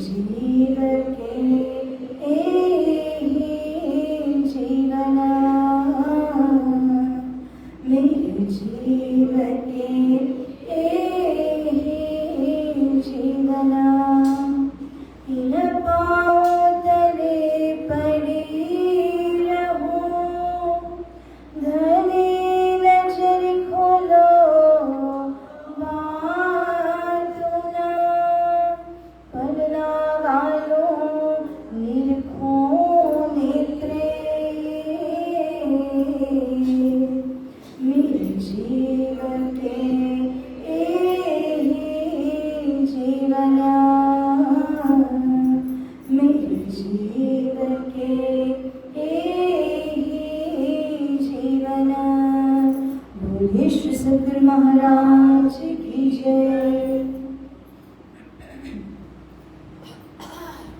जीव के जीवना, मेरे जीव के जीवना, इन पाँव तले पड़ी रहूं, धनी नजर खोलो बातुना, पलना वालों निरखूं नेत्रे, मेरे जीव के जीवना, मेरे जीव के जीवना। बोले श्री सद्गुरु महाराज की जय।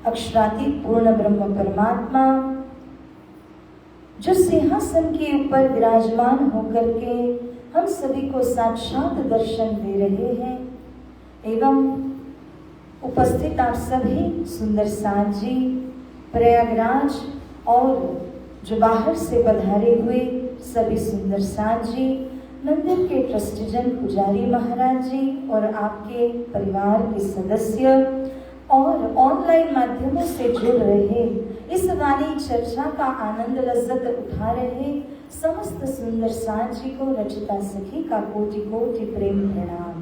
अक्षरातीत पूर्ण ब्रह्म परमात्मा जो सिंहासन के ऊपर विराजमान होकर के हम सभी को साक्षात दर्शन दे रहे हैं, एवं उपस्थित आप सभी सुंदर साथ जी, प्रयागराज और जो बाहर से पधारे हुए सभी सुंदर साथ जी, मंदिर के ट्रस्टीजन पुजारी महाराज जी और आपके परिवार के सदस्य और ऑनलाइन माध्यमों से जुड़ रहे, इस वाणी चर्चा का आनंद लज्जत उठा रहे समस्त सुंदर साथ जी को रचिता सखी का कोटि कोटि प्रेम प्रणाम।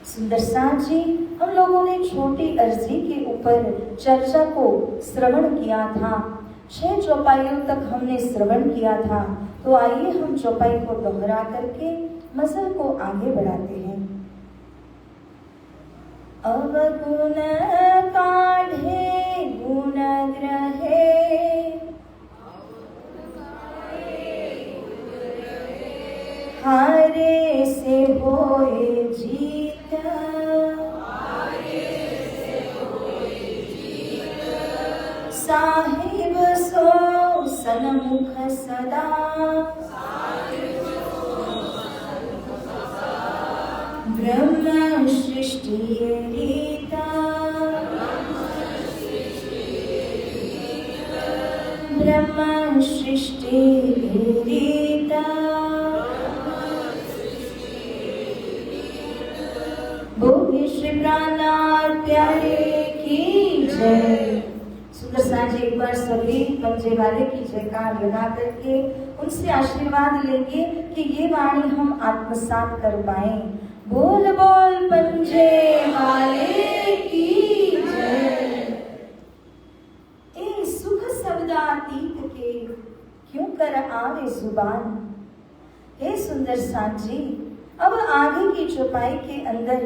सुंदर साथ जी, हम लोगों ने छोटी अर्जी के ऊपर चर्चा को श्रवण किया था, 6 चौपाइयों तक हमने श्रवण किया था। तो आइए हम चौपाई को दोहरा करके मजल को आगे बढ़ाते हैं। अवगुण काढ़े गुण ग्रहे, हारे से होए जीत, साहिब सो सन्मुख सदा, ब्रह्म सृष्टि रीता, ब्रह्म सृष्टि रीता, बोले श्री प्राणनाथ प्यारे की जय। सुंदर साथ जी, एक बार सभी पंजे वाले की जयकार लगा करके उनसे आशीर्वाद लेंगे कि ये वाणी हम आत्मसात कर पाए। बोल बोल पंजे वाले की जय। ए सुख शब्दातीत के क्यों कर आवे जुबान। हे सुंदर साथ जी, अब आगे की चौपाई के अंदर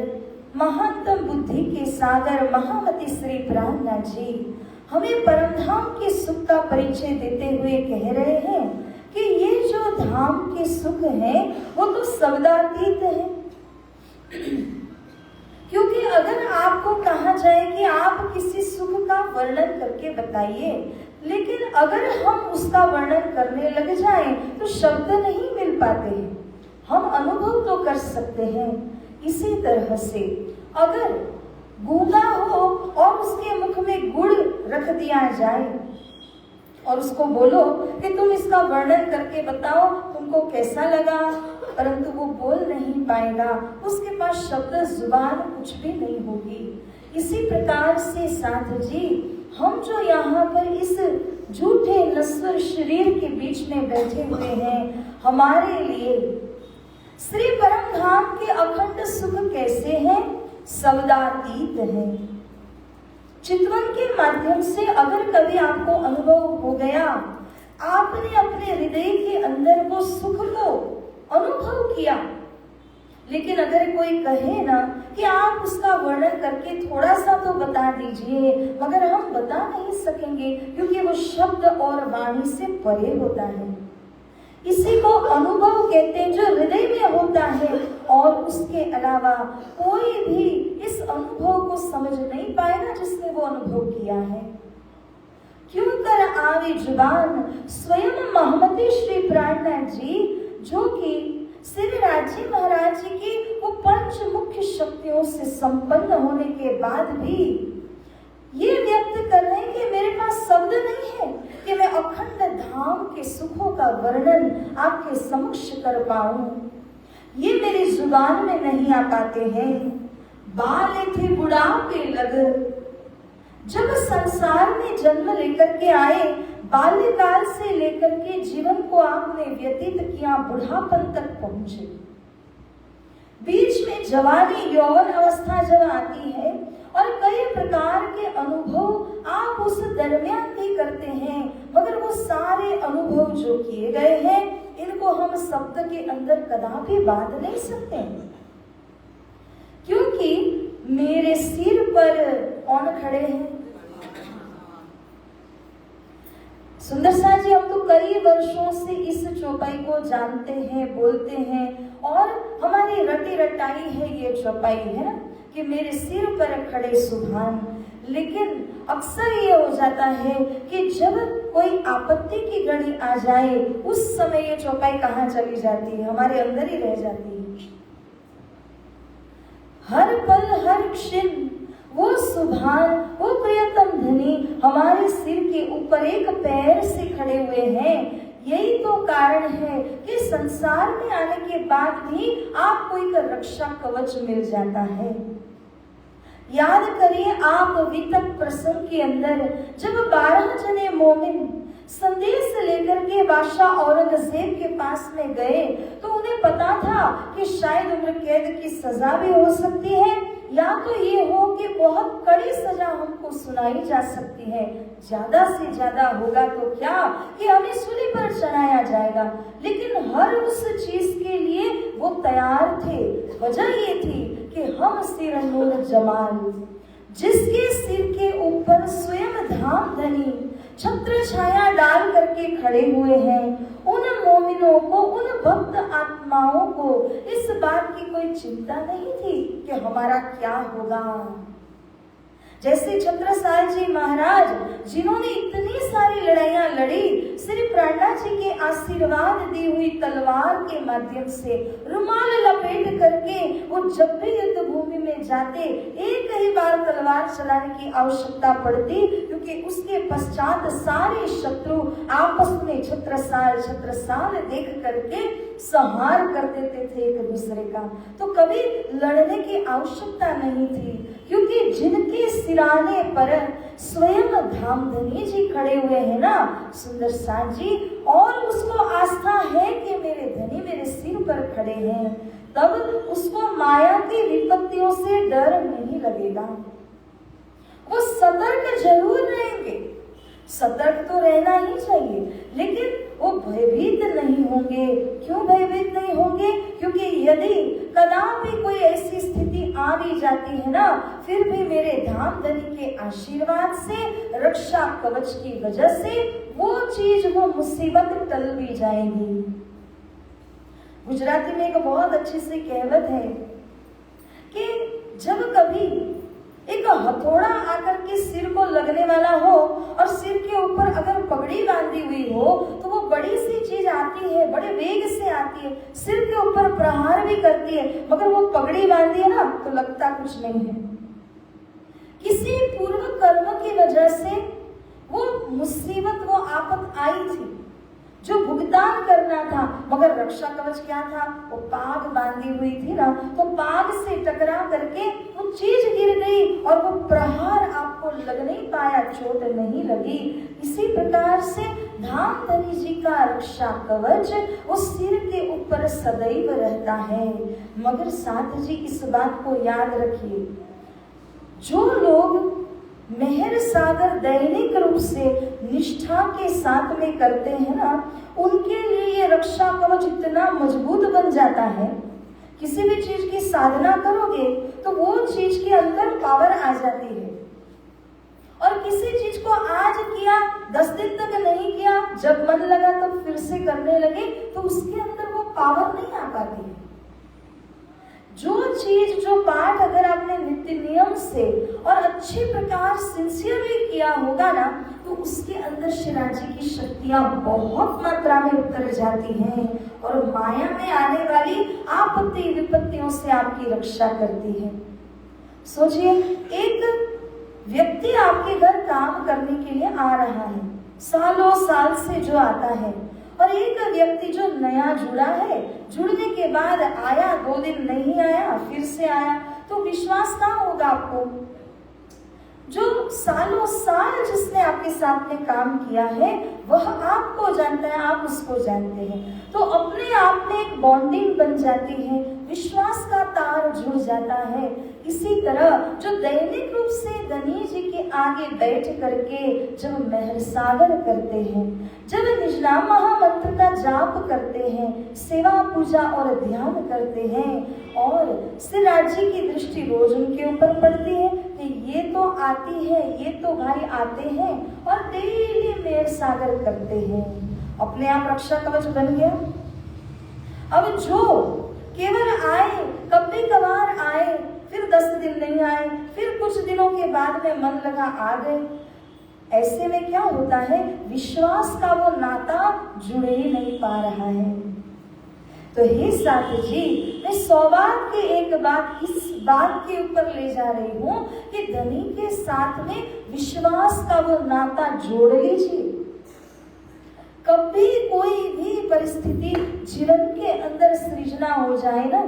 महानतम बुद्धि के सागर महामती श्री प्राणनाथ जी हमें परमधाम के सुख का परिचय देते हुए कह रहे हैं कि ये जो धाम के सुख है वो तो शब्दातीत है। क्योंकि अगर आपको कहा जाए कि आप किसी सुख का वर्णन करके बताइए, लेकिन अगर हम उसका वर्णन करने लग जाएं तो शब्द नहीं मिल पाते हैं। हम अनुभव तो कर सकते हैं। इसी तरह से अगर गूंगा हो और उसके मुख में गुड़ रख दिया जाए और उसको बोलो कि तुम इसका वर्णन करके बताओ तुमको कैसा लगा, परंतु वो बोल नहीं पाएगा, उसके पास शब्द जुबान कुछ भी नहीं होगी। इसी प्रकार से साथ जी, हम जो यहाँ पर इस झूठे नश्वर शरीर के बीच में बैठे हुए हैं, हमारे लिए श्री परम धाम के अखंड सुख कैसे हैं? शब्दातीत है। चितवन के माध्यम से अगर कभी आपको अनुभव हो गया, आपने अपने हृदय के अंदर वो सुख को अनुभव किया, लेकिन अगर कोई कहे ना कि आप उसका वर्णन करके थोड़ा सा तो बता दीजिए, मगर हम बता नहीं सकेंगे क्योंकि वो शब्द और वाणी से परे होता है। इसी को अनुभव कहते हैं, जो हृदय में होता है, और उसके अलावा कोई भी इस अनुभव को समझ नहीं पाएगा जिसने वो अनुभव किया है। क्यों कर आवे जुबान, स्वयं महामती श्री प्राणनाथ जी, जो कि श्री राजी महाराज जी की वो पंच मुख्य शक्तियों से संपन्न होने के बाद भी ये व्यक्त कर रहे हैं कि मेरे पास शब्द नहीं है कि मैं अखंड धाम के सुखों का वर्णन आपके समक्ष कर पाऊं। ये मेरी जुबान में नहीं आ पाते हैं। बाल थे बुढ़ापे लग, जब संसार में जन्म लेकर के आए, बाल्यकाल से लेकर के जीवन को आपने व्यतीत किया, बुढ़ापन तक पहुंचे। बीच में जवानी यौवन अवस्था जब आती है और कई प्रकार के अनुभव आप उस दरमियान भी करते हैं, मगर वो सारे अनुभव जो किए गए हैं इनको हम शब्द के अंदर कदापि बांध नहीं सकते, क्योंकि मेरे सिर पर कौन खड़े हैं? सुंदर सा जी, हम तो कई वर्षों से इस चौपाई को जानते हैं, बोलते हैं, और हमारी रटी रटाई है ये चौपाई, है ना, कि मेरे सिर पर खड़े सुभान। लेकिन अक्सर ये हो जाता है कि जब कोई आपत्ति की घड़ी आ जाए, उस समय ये चौपाई कहाँ चली जाती है? हमारे अंदर ही रह जाती है। हर पल हर क्षण वो सुभान, वो प्रियतम धनी हमारे सिर के ऊपर एक पैर से खड़े हुए हैं। यही तो कारण है कि संसार में आने के बाद भी आपको एक रक्षा कवच मिल जाता है। याद करिए, आप वितक प्रसंग के अंदर जब 12 जने मोमिन संदेश लेकर के बादशाह औरंगजेब के पास में गए, तो उन्हें पता था कि शायद उम्र कैद की सजा भी हो सकती है, या तो ये हो कि बहुत कड़ी सजा हमको सुनाई जा सकती है, ज्यादा से ज्यादा होगा तो क्या कि हमें सूली पर चढ़ाया जाएगा। लेकिन हर उस चीज के लिए वो तैयार थे। वजह ये थी कि हम सिर नूर जमाल, जिसके सिर के ऊपर स्वयं धाम धनी छत्र छाया डाल करके खड़े हुए हैं, उन मोमिनों को, उन भक्त आत्माओं को इस बात की कोई चिंता नहीं थी कि हमारा क्या होगा। जैसे छत्रसाल जी महाराज, जिन्होंने इतनी सारी लड़ाइयां लड़ी, श्री प्राणा जी के आशीर्वाद दी हुई तलवार के माध्यम से रुमाल लपेट करके वो जब भी युद्ध भूमि में जाते, एक ही बार तलवार चलाने की आवश्यकता पड़ती, क्योंकि उसके पश्चात सारे शत्रु आपस में छत्रसाल देख करके संहार कर देते थे एक दूसरे का। तो कभी लड़ने की आवश्यकता नहीं थी, क्योंकि जिनके सिराने पर स्वयं धामधनी जी खड़े हुए हैं ना, सुंदर साथ जी, और उसको आस्था है कि मेरे धनी मेरे सिर पर खड़े हैं, तब उसको माया की विपत्तियों से डर नहीं लगेगा। वो सतर्क जरूर रहेंगे, सतर्क तो रहना ही चाहिए, लेकिन वो भयभीत नहीं होंगे। क्यों भयभीत नहीं होंगे? क्योंकि यदि कदापि कोई ऐसी स्थिति आ भी जाती है ना, फिर भी मेरे धामधनी के आशीर्वाद से, रक्षा कवच की वजह से वो चीज, वो मुसीबत टल भी जाएगी। गुजराती में एक बहुत अच्छी सी कहावत है कि जब कभी एक हथौड़ा आकर के सिर को लगने वाला हो और सिर के ऊपर अगर पगड़ी बांधी हुई हो, तो वो बड़ी सी चीज आती है, बड़े वेग से आती है, सिर के ऊपर प्रहार भी करती है, मगर वो पगड़ी बांधी है ना तो लगता कुछ नहीं है। किसी पूर्व कर्म की वजह से वो मुसीबत, वो आफत आई थी जो भुगतान करना था, मगर रक्षा कवच क्या था? वो पाग बांधी हुई थी ना, तो पाग से टकरा करके वो चीज गिर गई और वो प्रहार आपको लग नहीं पाया, चोट नहीं लगी। इसी प्रकार से धामधनी जी का रक्षा कवच वो सिर के ऊपर सदैव रहता है। मगर साथ जी इस बात को याद रखिए, जो लोग मेहर सागर दैनिक रूप से निष्ठा के साथ में करते हैं ना, उनके लिए ये रक्षा कवच इतना मजबूत बन जाता है। किसी भी चीज की साधना करोगे तो वो चीज के अंदर पावर आ जाती है, और किसी चीज को आज किया, 10 दिन तक नहीं किया, जब मन लगा तो फिर से करने लगे, तो उसके अंदर वो पावर नहीं आ पाती है। जो चीज, जो पाठ अगर आपने नित्य नियम से और अच्छे प्रकार सिंसियरली किया होगा ना, तो उसके अंदर शिराजी की शक्तियां बहुत मात्रा में उतर जाती हैं और माया में आने वाली आपत्ति विपत्तियों से आपकी रक्षा करती है। सोचिए, एक व्यक्ति आपके घर काम करने के लिए आ रहा है, सालों साल से जो आता है, और एक व्यक्ति जो नया जुड़ा है, जुड़ने के बाद आया, 2 दिन नहीं आया, फिर से आया, तो विश्वास कहाँ होगा आपको? जो सालों साल जिसने आपके साथ में काम किया है वह आपको जानता है, आप उसको जानते हैं, तो अपने आप में एक बॉन्डिंग बन जाती है, विश्वास का तार जुड़ जाता है। इसी तरह जो दैनिक रूप से धनी जी के आगे बैठ करके जब महर सागर करते हैं, जब निज नाम महामंत्र का जाप करते हैं, सेवा पूजा और ध्यान करते हैं, और सिराज जी की दृष्टि रोज उनके ऊपर पड़ती है कि ये तो आती है, ये तो भाई आते हैं और डेली मेहर सागर करते हैं, अपने आप रक्षा कवच बन गया। अब जो केवल आए, कभी कभार आए, फिर 10 दिन नहीं आए, फिर कुछ दिनों के बाद में मन लगा आ गए, ऐसे में क्या होता है? विश्वास का वो नाता जुड़ ही नहीं पा रहा है। तो हे साधु जी, मैं सौभाग्य की एक बात इस बात के ऊपर ले जा रही हूँ कि धनी के साथ में विश्वास का वो नाता जोड़ लीजिए। कभी कोई भी परिस्थिति जीवन के अंदर सृजना हो जाए ना,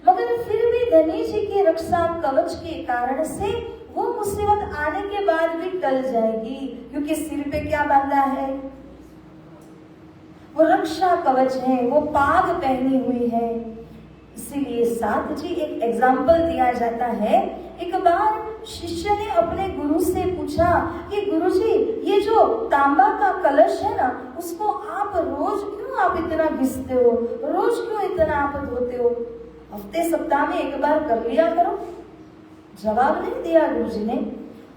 मगर फिर भी धनी जी के रक्षा कवच के कारण से वो मुसीबत आने के बाद भी टल जाएगी, क्योंकि सिर पे क्या बांधा है? वो रक्षा कवच है, वो पाग पहनी हुई है। इसीलिए साथ जी एक एग्जाम्पल दिया जाता है। एक बार शिष्य ने अपने गुरु से पूछा कि गुरुजी, ये जो तांबा का कलश है ना, उसको आप रोज क्यों आप इतना घिसते हो, रोज क्यों इतना आप धोते हो, हफ्ते सप्ताह में एक बार कर लिया करो। जवाब नहीं दिया गुरुजी ने,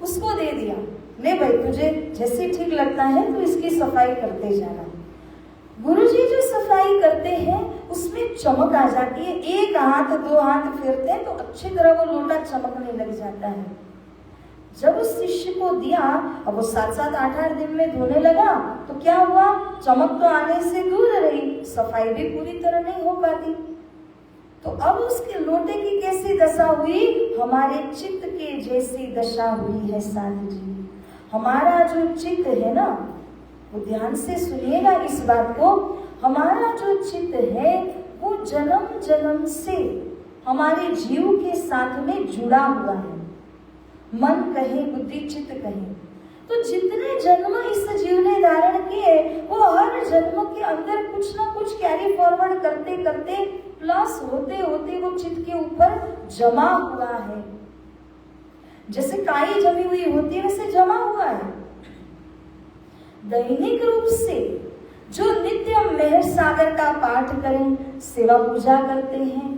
उसको दे दिया, ले भाई तुझे जैसे ठीक लगता है तो इसकी सफाई करते जाना। गुरुजी जो सफाई करते हैं उसमें चमक आ जाती है, एक हाथ 2 हाथ फेरते हैं तो अच्छी तरह वो लोटा चमकने लग जाता है। जब उस शिष्य को दिया, अब वो 7-7 8-8 दिन में धोने लगा, तो क्या हुआ? चमक तो आने से दूर रही, सफाई भी पूरी तरह नहीं हो पाती। तो अब उसके लोटे की कैसी दशा हुई? हमारे चित्त के जैसी दशा हुई है साधु जी। हमारा जो चित्त है ना, वो ध्यान से सुनिएगा इस बात को, हमारा जो चित्त है वो जन्म जन्म से हमारे जीव के साथ में जुड़ा हुआ है। मन कहे, बुद्धि चित्त कहे, तो जितने जन्म इस जीव ने धारण किए वो हर जन्म के अंदर कुछ ना कुछ कैरी फॉरवर्ड करते करते प्लस होते होते वो चित्त के ऊपर जमा हुआ है। जैसे काई जमी हुई होती है वैसे जमा हुआ है। दैनिक रूप से जो नित्य मेहर सागर का पाठ करें, सेवा पूजा करते हैं,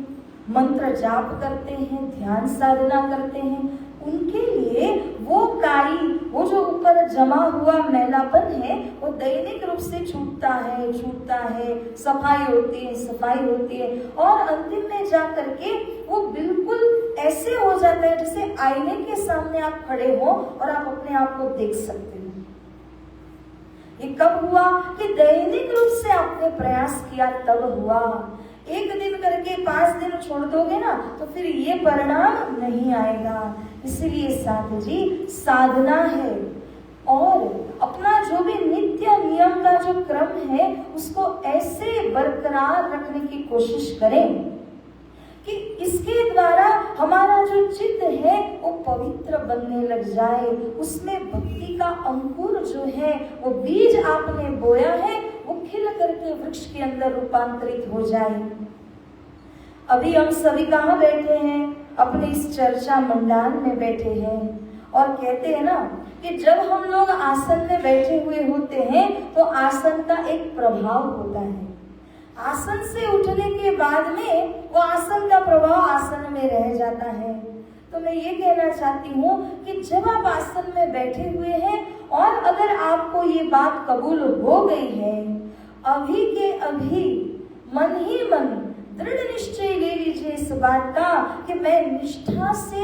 मंत्र जाप करते हैं, ध्यान साधना करते हैं, उनके लिए वो काई, वो जो ऊपर जमा हुआ मैलापन है वो दैनिक रूप से छूटता है, सफाई होती है और अंतिम में जा करके वो बिल्कुल ऐसे हो जाता है जैसे आईने के सामने आप खड़े हो और आप अपने आप को देख सकते हो। ये कब हुआ? कि दैनिक रूप से आपने प्रयास किया तब हुआ। एक दिन करके 5 दिन छोड़ दोगे ना तो फिर ये परिणाम नहीं आएगा। इसलिए साधु जी, साधना है और अपना जो भी नित्य नियम का जो क्रम है उसको ऐसे बरकरार रखने की कोशिश करें कि इसके द्वारा हमारा जो चित्त है वो पवित्र बनने लग जाए, उसमें भक्ति का अंकुर जो है, वो बीज आपने बोया है वो खिल करके वृक्ष के अंदर रूपांतरित हो जाए। अभी हम सभी कहाँ बैठे हैं? अपने इस चर्चा मंडान में बैठे हैं और कहते हैं ना कि जब हम लोग आसन में बैठे हुए होते हैं तो आसन का एक प्रभाव होता है। आसन से उठने के बाद में वो आसन का प्रभाव आसन में रह जाता है। तो मैं ये कहना चाहती हूँ कि जब आप आसन में बैठे हुए हैं और अगर आपको ये बात कबूल हो गई है, अभी के अभी मन ही मन दृढ़ निश्चय ले लीजिए इस बात का कि मैं निष्ठा से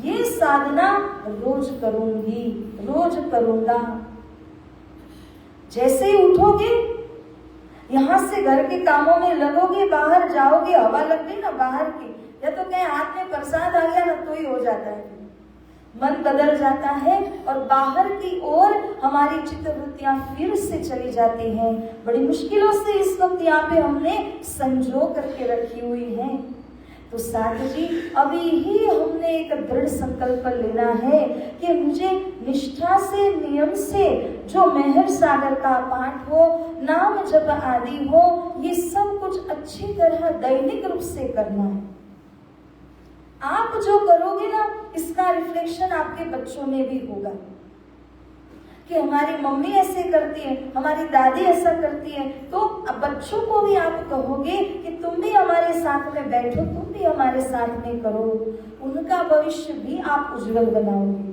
ये साधना रोज करूंगी, रोज करूंगा। जैसे ही उठोगे, यहाँ से घर के कामों में लगोगे, बाहर जाओगे, हवा लग गई ना बाहर की, या तो कहीं हाथ में प्रसाद आ गया ना तो ही हो जाता है, मन बदल जाता है और बाहर की ओर हमारी चित्तवृत्तियां फिर से चली जाती हैं। बड़ी मुश्किलों से इस वक्त यहाँ पे हमने संजो करके रखी हुई है। तो साथ जी अभी ही हमने एक दृढ़ संकल्प लेना है कि मुझे निष्ठा से, नियम से जो मेहर सागर का पाठ हो, नाम जप आदि हो, ये सब कुछ अच्छी तरह दैनिक रूप से करना है। आप जो करोगे ना, इसका रिफ्लेक्शन आपके बच्चों में भी होगा कि हमारी मम्मी ऐसे करती है, हमारी दादी ऐसा करती है, तो अब बच्चों को भी आप कहोगे कि तुम भी हमारे साथ में बैठो, तुम भी हमारे साथ में करो, उनका भविष्य भी आप उज्जवल बनाओगे।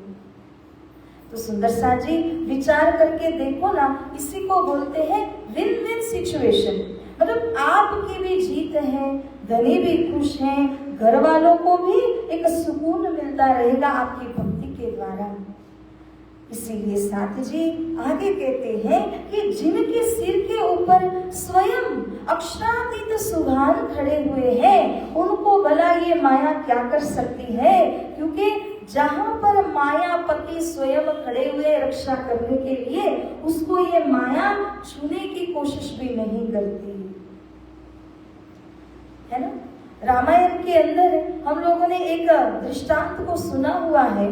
तो सुंदर सा जी विचार करके देखो ना, इसी को बोलते हैं विन विन सिचुएशन। मतलब आपकी भी जीत है, धनी भी खुश हैं, घर वालों को भी एक सुकून मिलता रहेगा आपकी भक्ति के द्वारा। इसीलिए साथ जी आगे कहते हैं कि जिनके सिर के ऊपर स्वयं अक्षरातीत सुभान खड़े हुए हैं, उनको भला ये माया क्या कर सकती है? क्योंकि जहां पर मायापति स्वयं खड़े हुए रक्षा करने के लिए, उसको ये माया छूने की कोशिश भी नहीं करती है ना। रामायण के अंदर हम लोगों ने एक दृष्टांत को सुना हुआ है।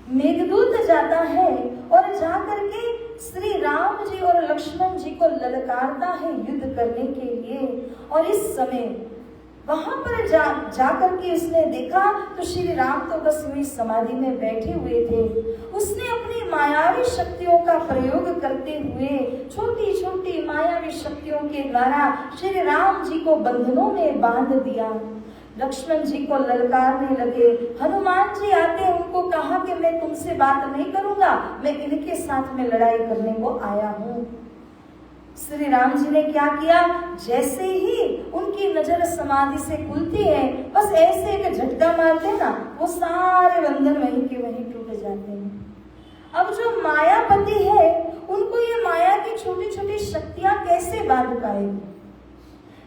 मेघदूत जाता है और जाकर के श्री राम जी और लक्ष्मण जी को ललकारता है युद्ध करने के लिए। और इस समय वहां पर जाकर के उसने देखा तो श्री राम तो बस हुई समाधि में बैठे हुए थे। उसने अपनी मायावी शक्तियों का प्रयोग करते हुए छोटी छोटी मायावी शक्तियों के द्वारा श्री राम जी को बंधनों में बांध दिया। लक्ष्मण जी को ललकारने लगे। हनुमान जी आते, उनको कहा कि मैं तुमसे बात नहीं करूंगा, मैं इनके साथ में लड़ाई करने को आया हूं। श्री राम जी ने क्या किया? जैसे ही उनकी नजर समाधि से खुलती है, बस ऐसे एक झटका मारते ना, वो सारे बंधन वहीं के वहीं टूट जाते हैं। अब जो मायापति है, उनको ये माया की छोटी छोटी शक्तियां कैसे बांध पाएगी?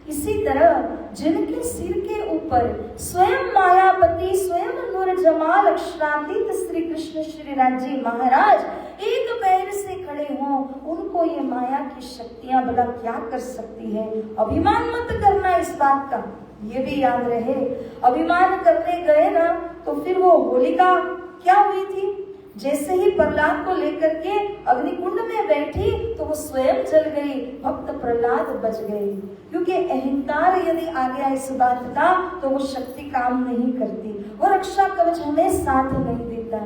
इसी तरह जिनके सिर के ऊपर स्वयं मायापति, स्वयं नूरजमाल अक्षरातीत श्री कृष्ण श्री राजी महाराज एक पैर से खड़े हों, उनको ये माया की शक्तियां भला क्या कर सकती है? अभिमान मत करना इस बात का, ये भी याद रहे। अभिमान करने गए ना तो फिर वो होलिका क्या हुई थी? जैसे ही प्रहलाद को लेकर के अग्निकुंड में बैठी तो वो स्वयं जल गई, भक्त प्रहलाद बच गए। क्योंकि अहंकार यदि आ गया इस बात का तो वो शक्ति काम नहीं करती, वो रक्षा कवच हमें साथ नहीं देता।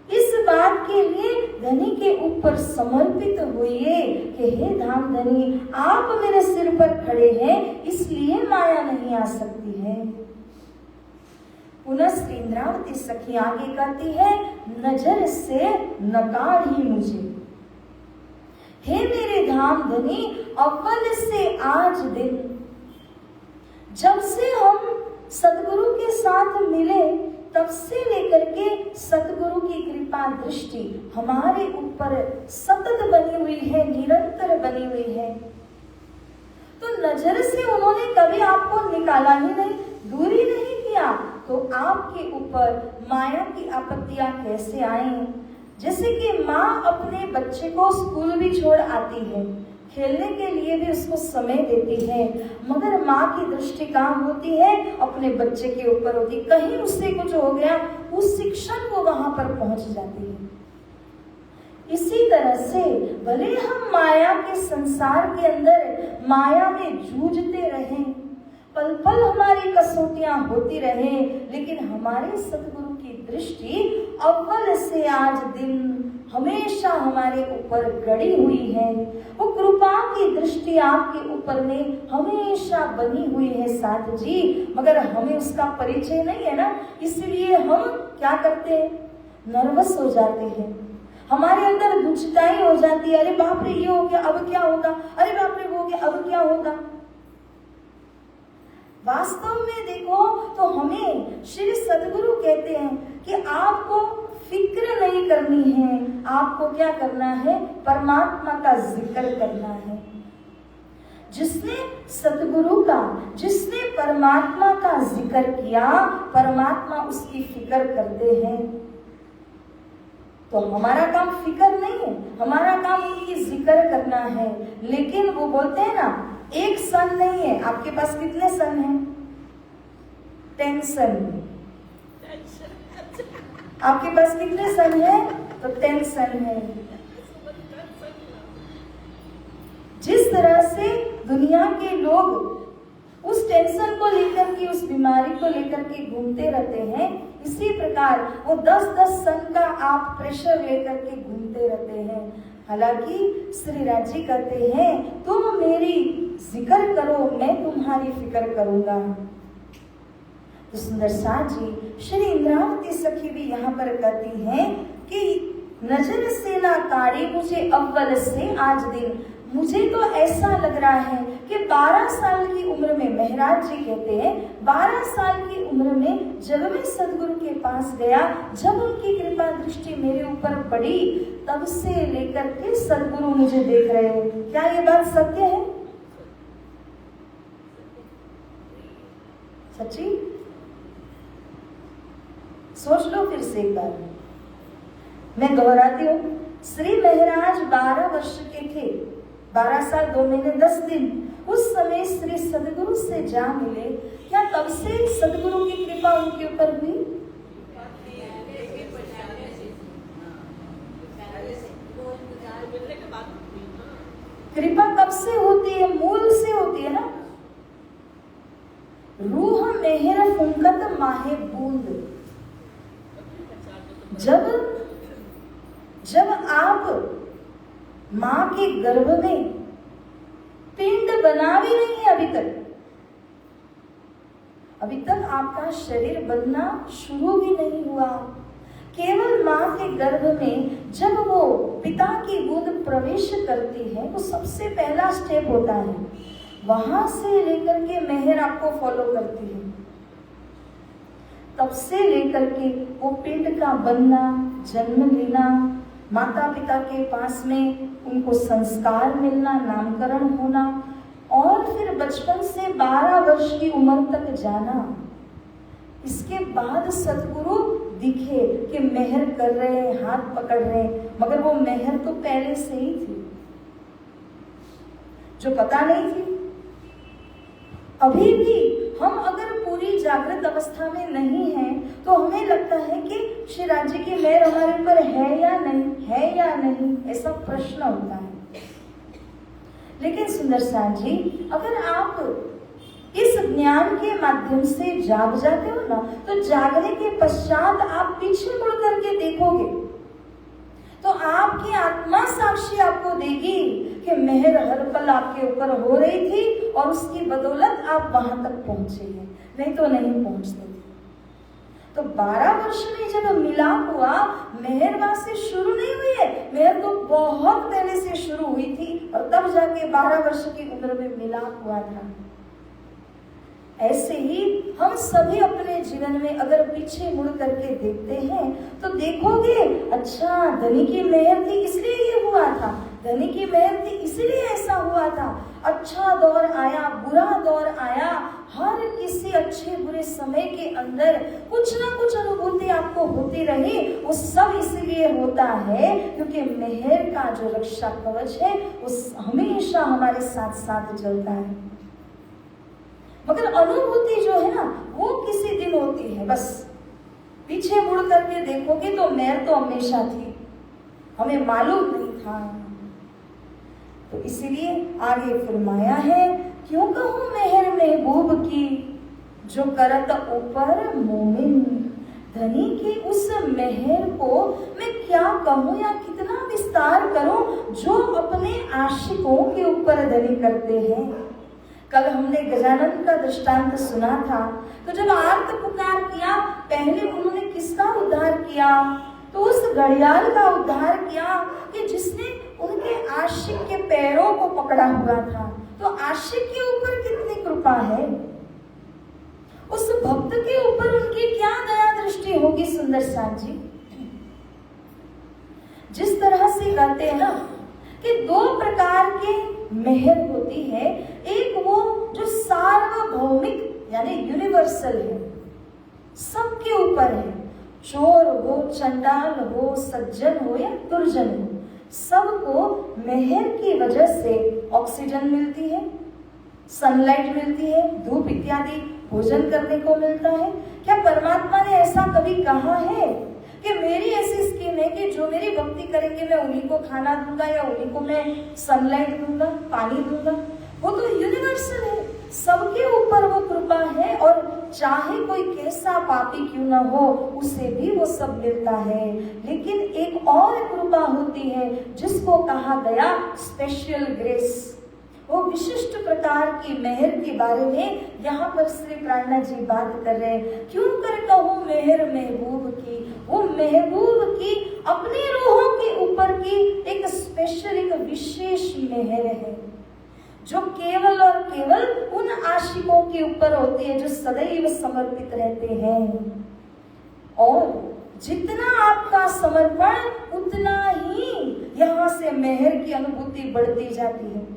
इस बात के लिए धनी के ऊपर समर्पित होइए कि हे धाम धनी, आप मेरे सिर पर खड़े हैं, इसलिए माया नहीं आ सकती है। पुनः श्री इंद्रावती सखी आगे कहती है, नजर से नकाढ़ी मुझे, हे मेरे धाम धनी, अव्वल से आज दिन, जब से हम सतगुरु के साथ मिले तब से लेकर के सतगुरु की कृपा दृष्टि हमारे ऊपर सतत बनी हुई है, निरंतर बनी हुई है। तो नजर से उन्होंने कभी आपको निकाला ही नहीं, दूरी नहीं किया, तो आपके ऊपर माया की आपत्तियां कैसे आए? जैसे कि माँ अपने बच्चे को स्कूल भी छोड़ आती है, खेलने के लिए भी उसको समय देती है, मगर माँ की दृष्टि कहाँ होती है? अपने बच्चे के ऊपर होती। कहीं उससे कुछ हो गया, उस शिक्षण को वहां पर पहुंच जाती है। इसी तरह से भले हम माया के संसार के अंदर माया में जूझते रहें, पल पल हमारी कसौटियां होती रहे, लेकिन हमारे सतगुरु की दृष्टि अव्वल से आज दिन हमेशा हमारे ऊपर गड़ी हुई है। वो कृपा की दृष्टि आपके ऊपर में हमेशा बनी हुई है साथ जी, मगर हमें उसका परिचय नहीं है ना, इसलिए हम क्या करते हैं? नर्वस हो जाते हैं, हमारे अंदर दुचिताई हो जाती है। अरे बाप रे ये हो गया, अब क्या होगा? अरे बाप रे वो हो गया, अब क्या होगा? वास्तव में देखो तो हमें श्री सद्गुरु कहते हैं कि आपको फिक्र नहीं करनी है, आपको क्या करना है? परमात्मा का जिक्र करना है। जिसने सतगुरु का, जिसने परमात्मा का जिक्र किया, परमात्मा उसकी फिक्र करते हैं। तो हमारा काम फिक्र नहीं है, हमारा काम उनकी जिक्र करना है। लेकिन वो बोलते हैं ना, एक सन नहीं है। आपके पास कितने सन हैं? 10 सन। आपके पास कितने सन है? तो 10 सन है। जिस तरह से दुनिया के लोग उस टेंशन को लेकर के, उस बीमारी को लेकर के घूमते रहते हैं, इसी प्रकार वो 10-10 सन का आप प्रेशर लेकर के घूमते रहते हैं। हालांकि श्री राज जी कहते हैं, तुम मेरी जिक्र करो, मैं तुम्हारी फिक्र करूंगा। तो सुंदर साथ जी श्री इंद्रावती सखी भी यहाँ पर कहती हैं कि नजर से ना ताड़ी मुझे अव्वल से आज दिन। मुझे तो ऐसा लग रहा है कि 12 साल की उम्र में, महराज जी कहते हैं 12 साल की उम्र में जब मैं सदगुरु के पास गया, जब उनकी कृपा दृष्टि मेरे ऊपर पड़ी, तब से लेकर के सदगुरु मुझे देख रहे हैं। क्या ये बात सत्य है? सच्ची? सोच लो फिर से एक बार। मैं दोहराती हूँ, श्री महराज 12 वर्ष के थे, 12 साल 2 महीने 10 दिन। उस समय श्री सदगुरु से जा मिले। क्या तब से सदगुरु की कृपा उनके ऊपर हुई? कृपा कब से होती है? मूल से होती है ना। रूह मेहर फुंकत माहे बूंद। जब आप मां के गर्भ में पिंड बना भी नहीं है, अभी तक आपका शरीर बनना शुरू भी नहीं हुआ। केवल मां के गर्भ में जब वो पिता की गोद प्रवेश करती है, तो सबसे पहला स्टेप होता है, वहां से लेकर के मेहर आपको फॉलो करती है। तब से लेकर के वो पिंड का बनना, जन्म लेना, माता पिता के पास में उनको संस्कार मिलना, नामकरण होना, और फिर बचपन से 12 वर्ष की उम्र तक जाना। इसके बाद सतगुरु दिखे कि मेहर कर रहे हैं, हाथ पकड़ रहे हैं, मगर वो मेहर तो पहले से ही थी, जो पता नहीं थी। अभी भी हम अगर पूरी जागृत अवस्था में नहीं हैं, तो हमें लगता है कि श्री राज जी की मेहर हमारे ऊपर है या नहीं, ऐसा प्रश्न होता है। लेकिन सुंदर साथ जी, अगर आप इस ज्ञान के माध्यम से जाग जाते हो ना, तो जागने के पश्चात आप पीछे मुड़ करके देखोगे तो आपकी आत्मा साक्षी आपको देगी कि मेहर हर पल आपके ऊपर हो रही थी, और उसकी बदौलत आप वहां तक पहुंचे हैं, नहीं तो नहीं पहुंचते थे। तो 12 वर्ष में जब मिलाप हुआ, मेहर वहां से शुरू नहीं हुई है, मेहर तो बहुत पहले से शुरू हुई थी, और तब जाके 12 वर्ष की उम्र में मिलाप हुआ था। ऐसे ही हम सभी अपने जीवन में अगर पीछे मुड़ करके देखते हैं, तो देखोगे, अच्छा धनी की मेहर थी इसलिए ये हुआ था, धनी की मेहर थी इसलिए ऐसा हुआ था। अच्छा दौर आया, बुरा दौर आया, हर किसी अच्छे बुरे समय के अंदर कुछ ना कुछ अनुभूति आपको होती रही। वो सब इसलिए होता है क्योंकि मेहर का जो रक्षा कवच है वो हमेशा हमारे साथ साथ चलता है। मगर अनुभूति जो है ना, वो किसी दिन होती है, बस पीछे मुड़ करके देखोगे तो मेहर तो हमेशा थी, हमें मालूम नहीं था। तो इसीलिए आगे फरमाया है, क्यों कहूं मेहर महबूब की, जो करत ऊपर मोमिन। धनी की उस मेहर को मैं क्या कहूं या कितना विस्तार करूं, जो अपने आशिकों के ऊपर धनी करते हैं। कल हमने गजानन का दृष्टांत सुना था, तो जब आर्त पुकार किया, पहले उन्होंने किसका उद्धार किया? तो उस घड़ियाल का उद्धार किया कि जिसने उनके आशिक के पैरों को पकड़ा हुआ था। तो आशिक के ऊपर कितनी कृपा है, उस भक्त के ऊपर उनकी क्या दया दृष्टि होगी। सुंदर साथ जी, जिस तरह से कहते हैं ना कि 2 प्रकार के मेहर होती है, एक वो जो सार्वभौमिक यानी यूनिवर्सल है, सबके ऊपर है। चोर हो, चंडाल हो, सज्जन हो या दुर्जन हो, सबको मेहर की वजह से ऑक्सीजन मिलती है, सनलाइट मिलती है, धूप इत्यादि भोजन करने को मिलता है। क्या परमात्मा ने ऐसा कभी कहा है कि मेरी ऐसी स्कीम है कि जो मेरी भक्ति करेंगे मैं उन्हीं को खाना दूंगा या उन्हीं को मैं सनलाइट दूंगा, पानी दूंगा? वो तो यूनिवर्सल है, सबके ऊपर वो कृपा है, और चाहे कोई कैसा पापी क्यों ना हो उसे भी वो सब मिलता है। लेकिन एक और कृपा होती है जिसको कहा गया स्पेशल ग्रेस, वो विशिष्ट प्रकार की मेहर के बारे में यहाँ पर श्री प्राणनाथ जी बात कर रहे हैं। क्यों कर कहूँ मेहर महबूब की, वो महबूब की अपनी रूहों के ऊपर की एक स्पेशल, एक विशेष मेहर है जो केवल और केवल उन आशिकों के ऊपर होती है जो सदैव समर्पित रहते हैं। और जितना आपका समर्पण उतना ही यहाँ से मेहर की अनुभूति बढ़ती जाती है।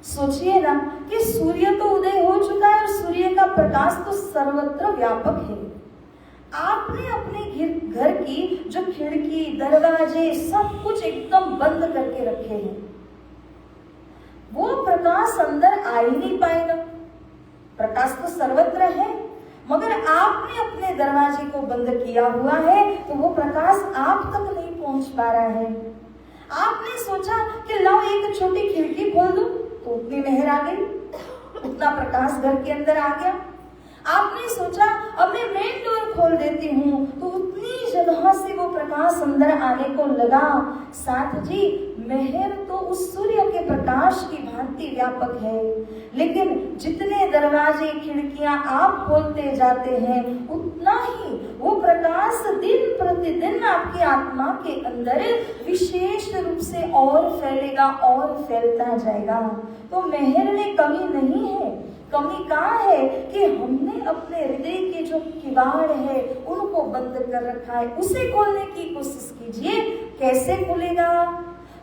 सोचिए ना कि सूर्य तो उदय हो चुका है और सूर्य का प्रकाश तो सर्वत्र व्यापक है। आपने अपने घर की जो खिड़की, दरवाजे, सब कुछ एकदम बंद करके रखे हैं, वो प्रकाश अंदर आ ही नहीं पाएगा। प्रकाश तो सर्वत्र है, मगर आपने अपने दरवाजे को बंद किया हुआ है तो वो प्रकाश आप तक नहीं पहुंच पा रहा है। आपने सोचा कि लाओ एक छोटी खिड़की खोल दूं तो उतनी मेहर आ गई, उतना प्रकाश घर के अंदर आ गया। आपने सोचा अब मैं मेन डोर खोल देती हूँ तो उतनी जगह से वो प्रकाश अंदर आने को लगा। साथ जी मेहर तो उस सूर्य के प्रकाश की भांति व्यापक है, लेकिन जितने दरवाजे खिड़कियां आप खोलते जाते हैं उतना ही वो प्रकाश दिन प्रतिदिन आपकी आत्मा के अंदर विशेष रूप से और फैलेगा और फैलता जाएगा। तो मेहर में कमी नहीं है। कमी कहाँ है कि हमने अपने हृदय के जो किवाड़ है उनको बंद कर रखा है। उसे खोलने की कोशिश कीजिए। कैसे खुलेगा?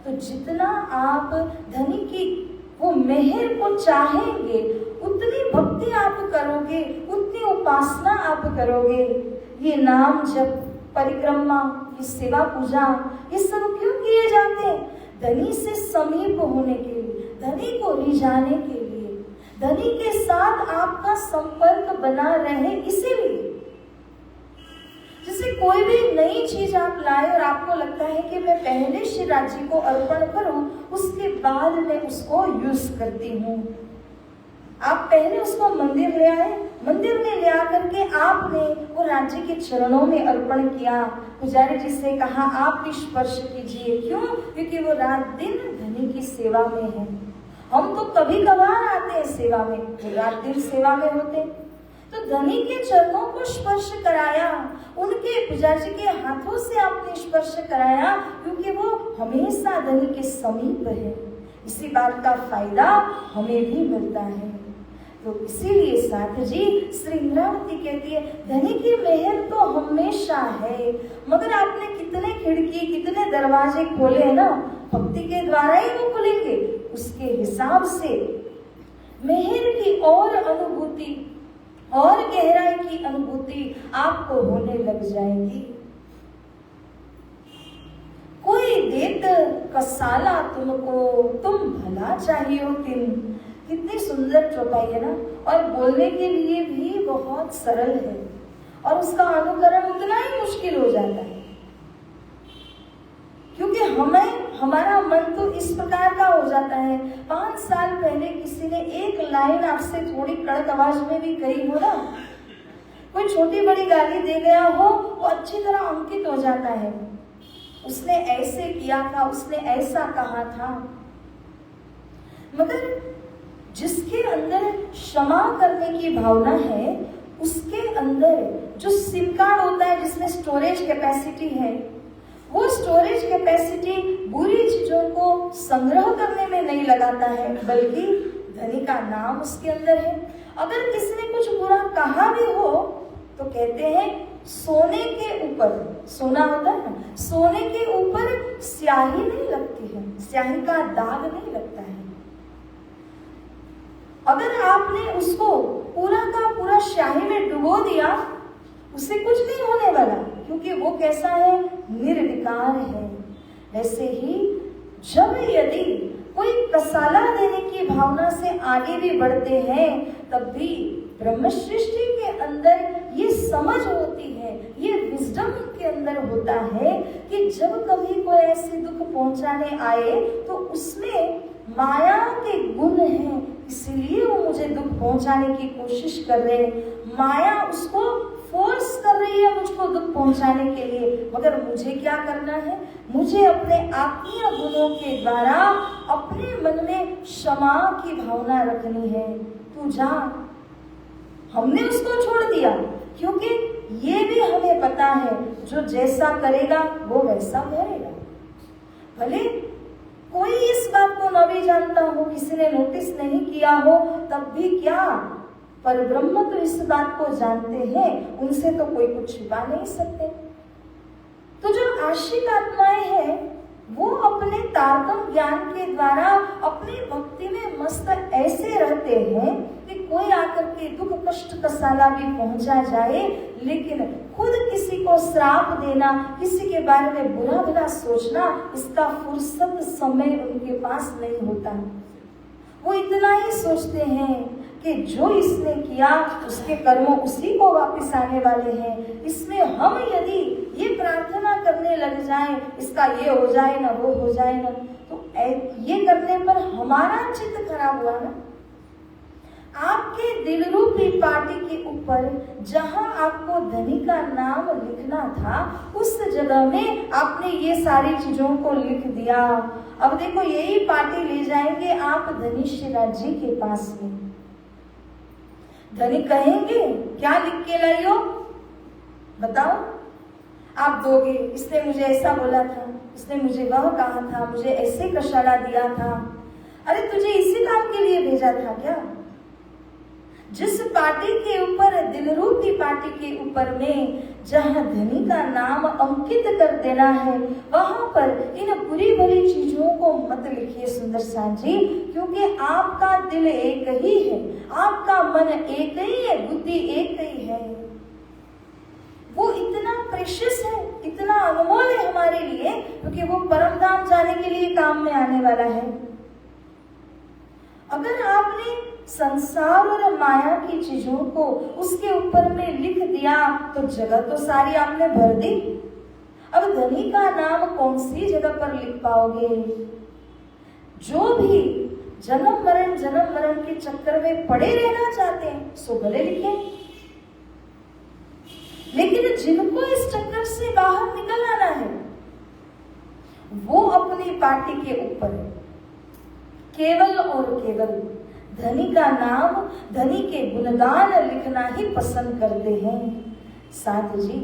तो जितना आप धनी की वो मेहर को चाहेंगे उतनी भक्ति आप करोगे, उतनी उपासना आप करोगे। ये नाम जप, परिक्रमा, ये सेवा पूजा, ये सब क्यों किए जाते हैं? धनी से समीप होने के लिए, धनी को रिझाने के लिए, धनी के साथ आपका संपर्क बना रहे, इसीलिए। जैसे कोई भी नई चीज आप लाए और आपको लगता है कि मैं पहले श्री राज जी को अर्पण करूं, उसके बाद मैं उसको यूज करती हूँ। आप पहले उसको मंदिर ले आए, मंदिर में ले आकर के आपने वो राज जी के चरणों में अर्पण किया। पुजारी जी से कहा आप भी स्पर्श कीजिए। क्यों? क्योंकि वो रात दिन धनी की सेवा में है। हम तो कभी कभार आते हैं सेवा में, वो रात दिन सेवा में होते। तो धनी के चरणों को स्पर्श कराया, उनके पुजारी जी के हाथों से आपने स्पर्श कराया, क्योंकि वो हमेशा धनी के समीप है। इसी बात का फायदा हमें भी मिलता है। तो इसीलिए साथ जी श्री इंद्रावती कहती है धनी की मेहर तो हमेशा है, मगर आपने कितने खिड़की, कितने दरवाजे खोले हैं ना, भक्ति के द्वारा ही वो खुलेंगे। उसके हिसाब से मेहर की और अनुभूति और गहराई की अनुभूति आपको होने लग जाएगी। कोई देत कसाला तुमको, तुम भला चाहिए किन। कितनी सुंदर चौपाई है ना, और बोलने के लिए भी बहुत सरल है, और उसका अनुकरण उतना ही मुश्किल हो जाता है, क्योंकि हमारा मन तो इस प्रकार का हो जाता है। 5 साल पहले किसी ने एक लाइन आपसे थोड़ी कड़क आवाज में भी कही हो ना, कोई छोटी बड़ी गाली दे गया हो, वो अच्छी तरह अंकित हो जाता है, उसने ऐसे किया था, उसने ऐसा कहा था। मगर जिसके अंदर क्षमा करने की भावना है, उसके अंदर जो सिम कार्ड होता है जिसमें स्टोरेज कैपेसिटी है, वो स्टोरेज कैपेसिटी बुरी चीजों को संग्रह करने में नहीं लगाता है, बल्कि धनी का नाम उसके अंदर है। अगर किसी ने कुछ बुरा कहा भी हो तो कहते हैं सोने के ऊपर, सोना होता है ना, सोने के ऊपर स्याही नहीं लगती है, स्याही का दाग नहीं लगता है। अगर आपने उसको पूरा का पूरा स्याही में डुबो दिया, उसे कुछ नहीं होने वाला, क्योंकि वो कैसा है, निर्विकार है। ऐसे ही जब यदि कोई कसाला देने की भावना से आगे भी बढ़ते हैं, तब भी ब्रह्म सृष्टि के अंदर ये समझ होती है, ये विजडम के अंदर होता है कि जब कभी कोई ऐसे दुख पहुंचाने आए तो उसमें माया के गुण हैं, इसलिए वो मुझे दुख पहुंचाने की कोशिश कर रहे हैं। माया उसको फोर्स कर रही है मुझको दुख पहुंचाने के लिए, मगर मुझे क्या करना है, मुझे अपने आत्मीय गुणों के द्वारा अपने मन में क्षमा की भावना रखनी है। तू जा, हमने उसको छोड़ दिया, क्योंकि ये भी हमें पता है जो जैसा करेगा वो वैसा करेगा। भले कोई इस बात को न भी जानता हो, किसी ने नोटिस नहीं किया हो, तब भी क्या, पर ब्रह्म तो इस बात को जानते हैं, उनसे तो कोई कुछ छिपा नहीं सकते। तो जो आशिक आत्माएं हैं वो अपने तारतम ज्ञान के द्वारा अपनी भक्ति में मस्त ऐसे रहते हैं कि कोई आकर के दुख कष्ट कसाला भी पहुंचा जाए, लेकिन खुद किसी को श्राप देना, किसी के बारे में बुरा भला सोचना, इसका फुर्सत समय उनके पास नहीं होता। वो इतना ही सोचते हैं कि जो इसने किया उसके कर्म उसी को वापस आने वाले हैं। इसमें हम यदि ये प्रार्थना करने लग जाएं, इसका ये हो जाए ना, वो हो जाए ना, तो ये करने पर हमारा चित्त खराब हुआ ना। आपके दिल रूपी पार्टी के ऊपर जहां आपको धनी का नाम लिखना था, उस जगह में आपने ये सारी चीजों को लिख दिया। अब देखो, यही पार्टी ले जाएंगे आप धनी शिवराज जी के पास में। धनी कहेंगे क्या लिख के लाई हो, बताओ। आप दोगे, इसने मुझे ऐसा बोला था, इसने मुझे वह कहा था, मुझे ऐसे कशाला दिया था। अरे तुझे इसी काम के लिए भेजा था क्या? जिस पार्टी के ऊपर, दिल रूपी पार्टी के ऊपर में जहां धनी का नाम अंकित कर देना है, वहां पर इन बुरी भली चीजों को मत लिखिए सुंदर साथ जी, क्योंकि आपका दिल एक ही है, आपका मन एक ही है, बुद्धि एक ही है। वो इतना प्रेशियस है, इतना अनमोल है हमारे लिए, क्योंकि वो परम धाम जाने के लिए काम में आने वाला है। अगर आपने संसार और माया की चीजों को उसके ऊपर में लिख दिया तो जगह तो सारी आपने भर दी। अब धनी का नाम कौन सी जगह पर लिख पाओगे? जो भी जन्म मरण के चक्कर में पड़े रहना चाहते हैं सो भले लिखे, लेकिन जिनको इस चक्कर से बाहर निकल आना है वो अपनी पार्टी के ऊपर केवल और केवल धनी का नाम, धनी के गुणगान लिखना ही पसंद करते हैं। साथ जी,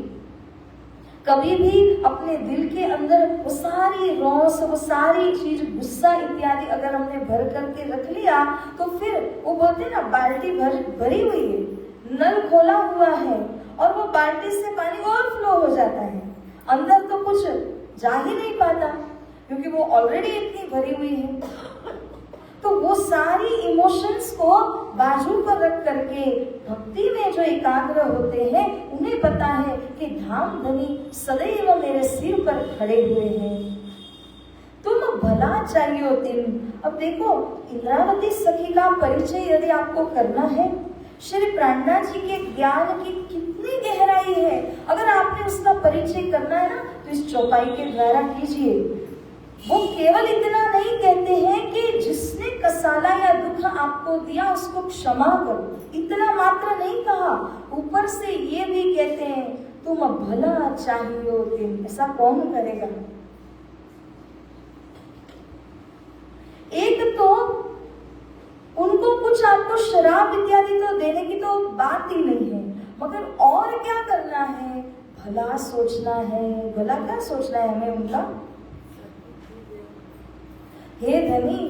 कभी भी अपने दिल के अंदर वो सारी रोष, वो सारी चीज, गुस्सा इत्यादि अगर हमने भर करके रख लिया तो फिर वो बोलते ना, बाल्टी भरी हुई है, नल खोला हुआ है और वो बाल्टी से पानी ओवरफ्लो हो जाता है, अंदर तो कुछ जा ही नहीं पाता क्योंकि वो ऑलरेडी इतनी भरी हुई है। तो वो सारी इमोशंस को बाजू पर रख करके भक्ति में जो एकाग्र होते हैं उन्हें पता है कि धाम धनी सदैव मेरे सिर पर खड़े हुए हैं। तुम भला चाहिए हो तिन। अब देखो, इंद्रावती सखी का परिचय यदि आपको करना है, श्री प्राणनाथ जी के ज्ञान की कितनी गहराई है, अगर आपने उसका परिचय करना है ना तो इस चौपाई के द्वारा कीजिए। वो केवल इतना नहीं कहते हैं कि जिसने कसाला या दुख आपको दिया उसको क्षमा करो, इतना मात्र नहीं कहा, ऊपर से ये भी कहते हैं तुम भला चाहिए दिन। ऐसा कौन करेगा? एक तो उनको कुछ आपको शराब इत्यादि तो देने की तो बात ही नहीं है, मगर और क्या करना है? भला सोचना है। भला क्या सोचना है हमें उनका? हे धनी,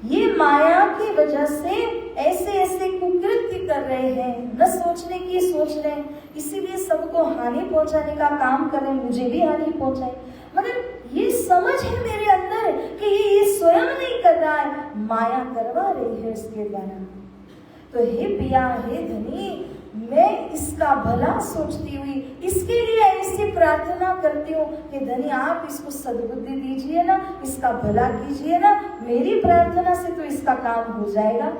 ये माया की वजह से ऐसे ऐसे कुकृत्य कर रहे हैं, न सोचने की सोच रहे हैं, इसीलिए सबको हानि पहुंचाने का काम कर रहे हैं, मुझे भी हानि पहुंचाए। मगर ये समझ है मेरे अंदर कि ये स्वयं नहीं कर रहा है, माया करवा रही है इसके द्वारा। तो हे पिया, हे धनी, मैं इसका भला सोचती हुई इसके लिए ऐसी प्रार्थना करती हूँ कि धनी आप इसको सद्बुद्धि दीजिए ना, इसका भला कीजिए ना, मेरी प्रार्थना से तो इसका काम हो जाएगा।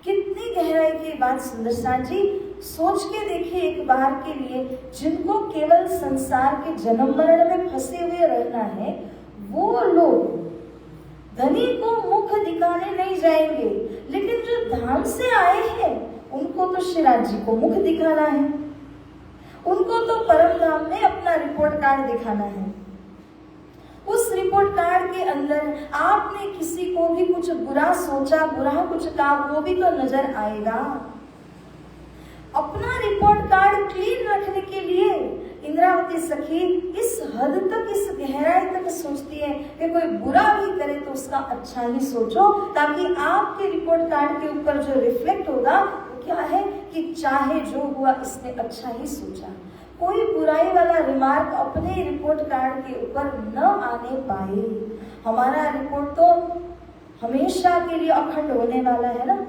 कितनी गहराई की बात सुंदर साथ जी, सोच के देखिए एक बार के लिए, जिनको केवल संसार के जन्म मरण में फंसे हुए रहना है, वो लोग धनी को मुख दिखाने नहीं जाएंगे, लेकिन जो धाम से आए हैं उनको तो श्रीराज जी को मुख दिखाना है, उनको तो परम धाम में अपना रिपोर्ट कार्ड दिखाना है। उस रिपोर्ट कार्ड के अंदर आपने किसी को भी कुछ बुरा सोचा, बुरा कुछ कहा, वो भी तो नजर आएगा। अपना रिपोर्ट कार्ड क्लीन रखने के लिए इंद्रावती सखी इस हद तक, इस गहराई तक सोचती है कि कोई बुरा भी करे तो उसका अच्छा ही सोचो, ताकि आपके रिपोर्ट कार्ड के ऊपर जो रिफ्लेक्ट होगा वो क्या है कि चाहे जो हुआ इसने अच्छा ही सोचा। कोई बुराई वाला रिमार्क अपने रिपोर्ट कार्ड के ऊपर न आने पाए। हमारा रिपोर्ट तो हमेशा के लिए अखंड होने वाला है ना।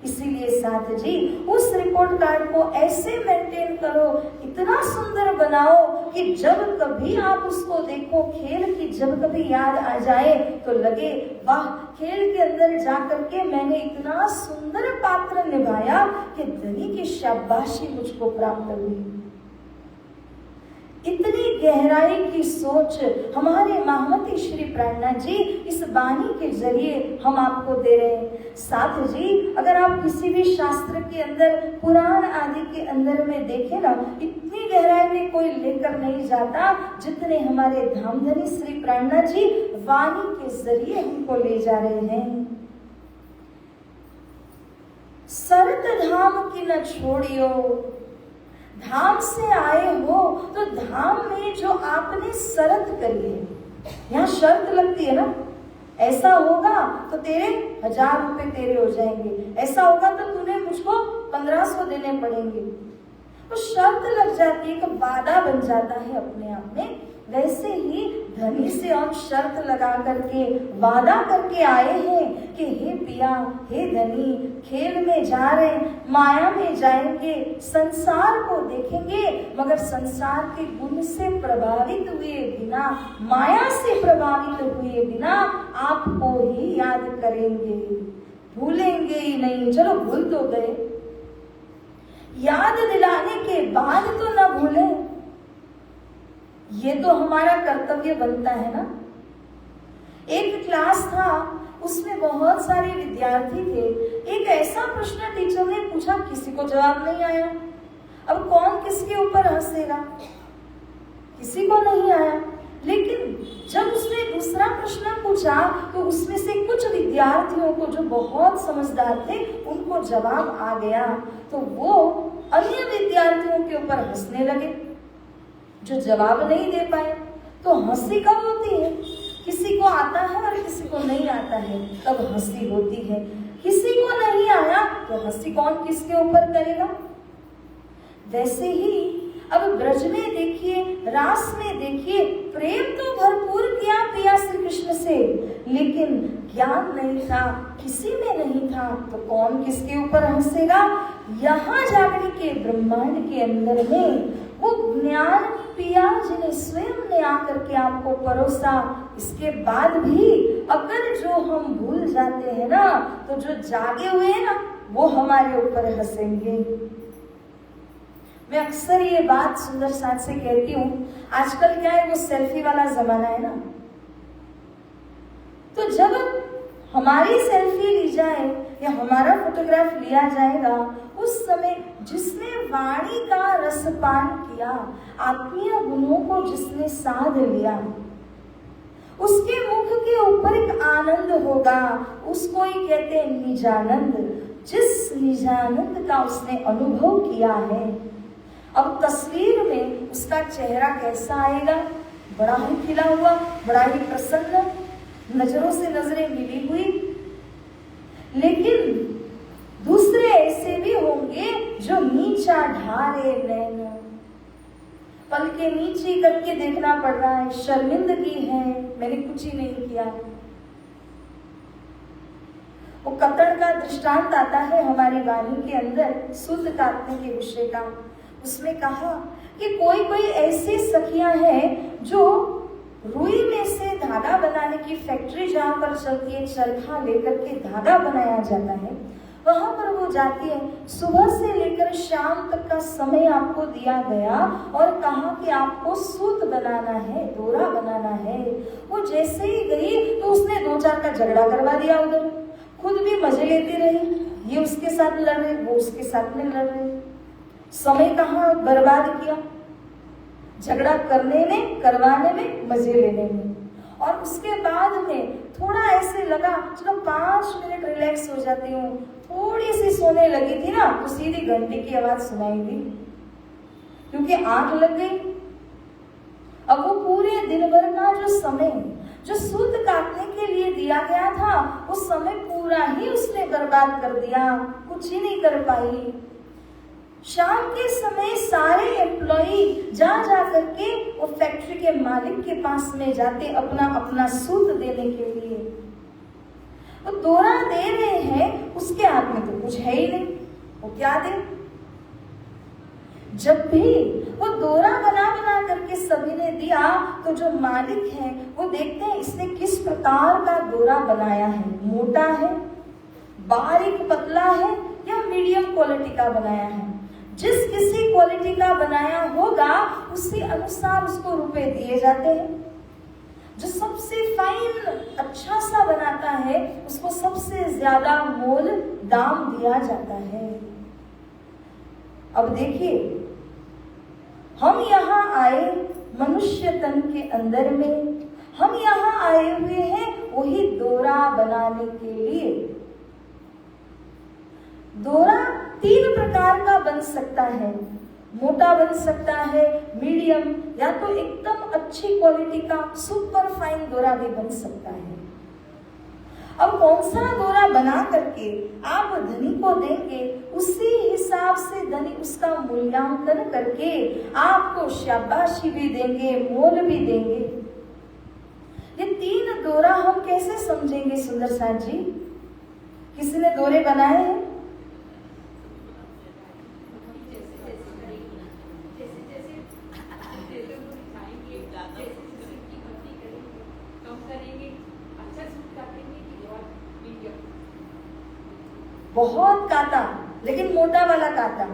इसीलिए साथ जी उस रिपोर्ट कार्ड को ऐसे मेंटेन करो, इतना सुंदर बनाओ कि जब कभी आप उसको देखो, खेल की जब कभी याद आ जाए तो लगे वाह, खेल के अंदर जाकर के मैंने इतना सुंदर पात्र निभाया कि धनी की शाबाशी मुझको प्राप्त हुई। इतनी गहराई की सोच हमारे महामती श्री प्राणनाथ जी इस वाणी के जरिए हम आपको दे रहे हैं। साथ जी अगर आप किसी भी शास्त्र के अंदर, पुराण आदि के अंदर में देखें ना, इतनी गहराई में कोई लेकर नहीं जाता जितने हमारे धामधनी श्री प्राणनाथ जी वाणी के जरिए हमको ले जा रहे हैं। सरत धाम की न छोड़ियो, धाम से आए हो तो धाम में जो आपने शर्त करी है, यहाँ शर्त लगती है ना, ऐसा होगा तो तेरे 1000 रुपए तेरे हो जाएंगे, ऐसा होगा तो तूने मुझको 1500 देने पड़ेंगे। तो शर्त लग जाती है, एक वादा बन जाता है अपने आप में। वैसे ही धनी से हम शर्त लगा करके वादा करके आए हैं कि हे पिया, हे धनी, खेल में जा रहे, माया में जाएंगे, संसार को देखेंगे, मगर संसार के गुण से प्रभावित हुए बिना, माया से प्रभावित हुए बिना आपको ही याद करेंगे, भूलेंगे ही नहीं। चलो भूल तो गए, याद दिलाने के बाद तो न भूलें, ये तो हमारा कर्तव्य बनता है ना। एक क्लास था, उसमें बहुत सारे विद्यार्थी थे। एक ऐसा प्रश्न टीचर ने पूछा, किसी को जवाब नहीं आया। अब कौन किसके ऊपर हंसेगा, किसी को नहीं आया। लेकिन जब उसने दूसरा प्रश्न पूछा तो उसमें से कुछ विद्यार्थियों को, जो बहुत समझदार थे, उनको जवाब आ गया। तो वो अन्य विद्यार्थियों के ऊपर हंसने लगे जो जवाब नहीं दे पाए। तो हंसी कब होती है, किसी को आता है और किसी को नहीं आता है, तब हंसी होती है। किसी को नहीं आया तो हंसी कौन किसके ऊपर करेगा। वैसे ही अब ब्रज में देखिए, रास में देखिए, प्रेम तो भरपूर किया पिया श्री कृष्ण से, लेकिन ज्ञान नहीं था, किसी में नहीं था, तो कौन किसके ऊपर हंसेगा। यहाँ जागने के ब्रह्मांड के अंदर में वो ज्ञान पिया जी ने स्वयं ने आकर के आपको परोसा। इसके बाद भी अगर जो हम भूल जाते हैं ना, तो जो जागे हुए हैं ना, वो हमारे ऊपर हंसेंगे। मैं अक्सर ये बात सुंदर साथ से कहती हूँ, आजकल क्या है, वो सेल्फी वाला जमाना है ना। तो जब हमारी सेल्फी ली जाए या हमारा फोटोग्राफ लिया जाएगा, उस समय जिसने वाणी का रसपान किया, आत्मीय गुणों को जिसने साध लिया, उसके मुख के ऊपर एक आनंद होगा, उसको ही कहते हैं निजानंद। जिस निजानंद का उसने अनुभव किया है, अब तस्वीर में उसका चेहरा कैसा आएगा, बड़ा ही खिला हुआ, बड़ा ही प्रसन्न, नजरों से नजरें मिली हुई, लेकिन दूसरे ऐसे भी होंगे जो नीचा ढारे नैन, पल के नीचे करके देखना पड़ रहा है, शर्मिंदगी है, मैंने कुछ ही नहीं किया। वो कतड़ का दृष्टांत आता है हमारी वाणी के अंदर सूत काटने के विषय का। उसमें कहा कि कोई कोई ऐसी सखियां हैं जो रुई में से धागा बनाने की फैक्ट्री जहां पर चलती है, चरखा लेकर के धागा बनाया जाता है, वहां पर वो जाती है। सुबह से लेकर शाम तक का समय आपको दिया गया और कहा कि आपको सूत बनाना है, डोरा बनाना है। वो जैसे ही गई तो उसने 2-4 का झगड़ा करवा दिया उधर, खुद भी मजे लेती रही, ये उसके साथ लड़ रहे, वो उसके साथ में लड़ रहे। समय कहाँ बर्बाद किया, झगड़ा करने में, करवाने में, मजे लेने में। और उसके बाद में थोड़ा ऐसे लगा चलो 5 मिनट रिलैक्स हो जाती हूँ, थोड़ी सी सोने लगी थी ना तो सीधी घंटी की आवाज सुनाई दी, क्योंकि आंख लग गई। अब वो पूरे दिन भर का जो समय जो सूत काटने के लिए दिया गया था, उस समय पूरा ही उसने बर्बाद कर दिया, कुछ ही नहीं कर पाई। शाम के समय सारे एम्प्लॉई जा करके वो फैक्ट्री के मालिक के पास में जाते अपना अपना सूत देने के लिए। वो डोरा दे रहे हैं, उसके हाथ में तो कुछ है ही नहीं, वो क्या दे। जब भी वो डोरा बना करके सभी ने दिया तो जो मालिक है वो देखते हैं इसने किस प्रकार का डोरा बनाया है, मोटा है, बारीक पतला है या मीडियम क्वालिटी का बनाया है। जिस किसी क्वालिटी का बनाया होगा उसी अनुसार उसको रुपए दिए जाते हैं। जो सबसे फाइन अच्छा सा बनाता है उसको सबसे ज्यादा मोल दाम दिया जाता है। अब देखिए, हम यहाँ आए मनुष्य तन के अंदर में, हम यहाँ आए हुए हैं वही डोरा बनाने के लिए। डोरा 3 प्रकार का बन सकता है, मोटा बन सकता है, मीडियम, या तो एकदम अच्छी क्वालिटी का सुपर फाइन डोरा भी बन सकता है। अब कौन सा डोरा बना करके आप धनी को देंगे, उसी हिसाब से धनी उसका मूल्यांकन करके आपको शाबाशी भी देंगे, मोल भी देंगे। ये 3 डोरा हम कैसे समझेंगे सुंदर साथ जी? किसी ने डोरे बनाए हैं? बहुत काटा, लेकिन मोटा वाला काटा।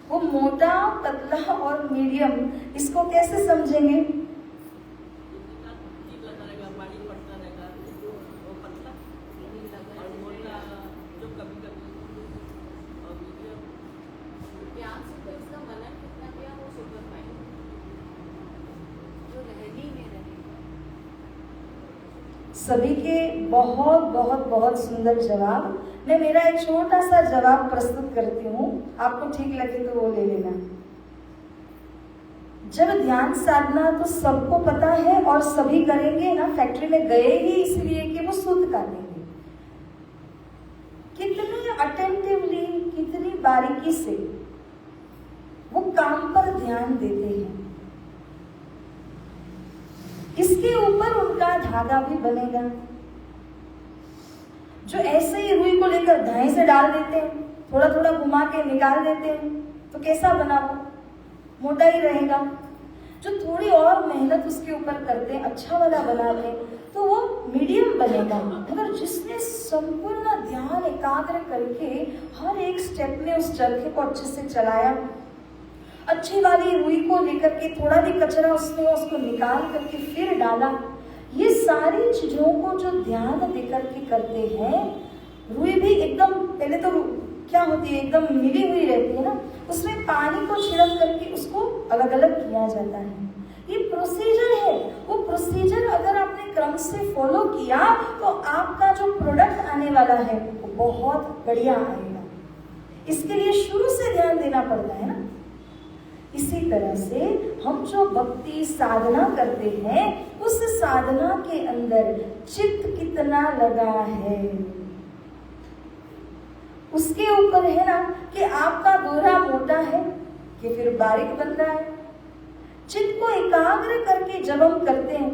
वो मोटा, पतला और मीडियम, इसको कैसे समझेंगे? सभी के बहुत बहुत बहुत सुंदर जवाब। मैं मेरा एक छोटा सा जवाब प्रस्तुत करती हूँ, आपको ठीक लगे तो वो ले लेना। जब ध्यान साधना तो सबको पता है और सभी करेंगे ना, फैक्ट्री में गए ही इसलिए कि वो सूत काटेंगे। कितनी अटेंटिवली, कितनी बारीकी से वो काम पर ध्यान देते हैं, इसके ऊपर उनका धागा भी बनेगा। जो ऐसे ही रुई को लेकर धाई से डाल देते हैं, थोड़ा थोड़ा घुमा के निकाल देते हैं, तो कैसा बना वो? मोटा ही रहेगा। जो थोड़ी और मेहनत उसके ऊपर करते हैं, अच्छा वाला बना लें, तो वो मीडियम बनेगा। मगर जिसने संपूर्ण ध्यान एकाग्र करके हर एक स्टेप में उस चरखे को अच्छे से चलाया, अच्छी वाली रुई को लेकर के थोड़ा भी कचरा उसमें उसको निकाल करके फिर डाला, ये सारी चीजों को जो ध्यान देकर के करते हैं। रुई भी एकदम, पहले तो क्या होती है, एकदम मिली हुई रहती है ना, उसमें पानी को छिड़क करके उसको अलग अलग किया जाता है। ये प्रोसीजर है। वो प्रोसीजर अगर आपने क्रम से फॉलो किया तो आपका जो प्रोडक्ट आने वाला है वो बहुत बढ़िया आएगा। इसके लिए शुरू से ध्यान देना पड़ता है ना। इसी तरह से हम जो भक्ति साधना करते हैं, उस साधना के अंदर चित्त कितना लगा है, उसके ऊपर है ना कि आपका दोहरा मोटा है कि फिर बारीक बन रहा है। चित्त को एकाग्र करके जब हम करते हैं,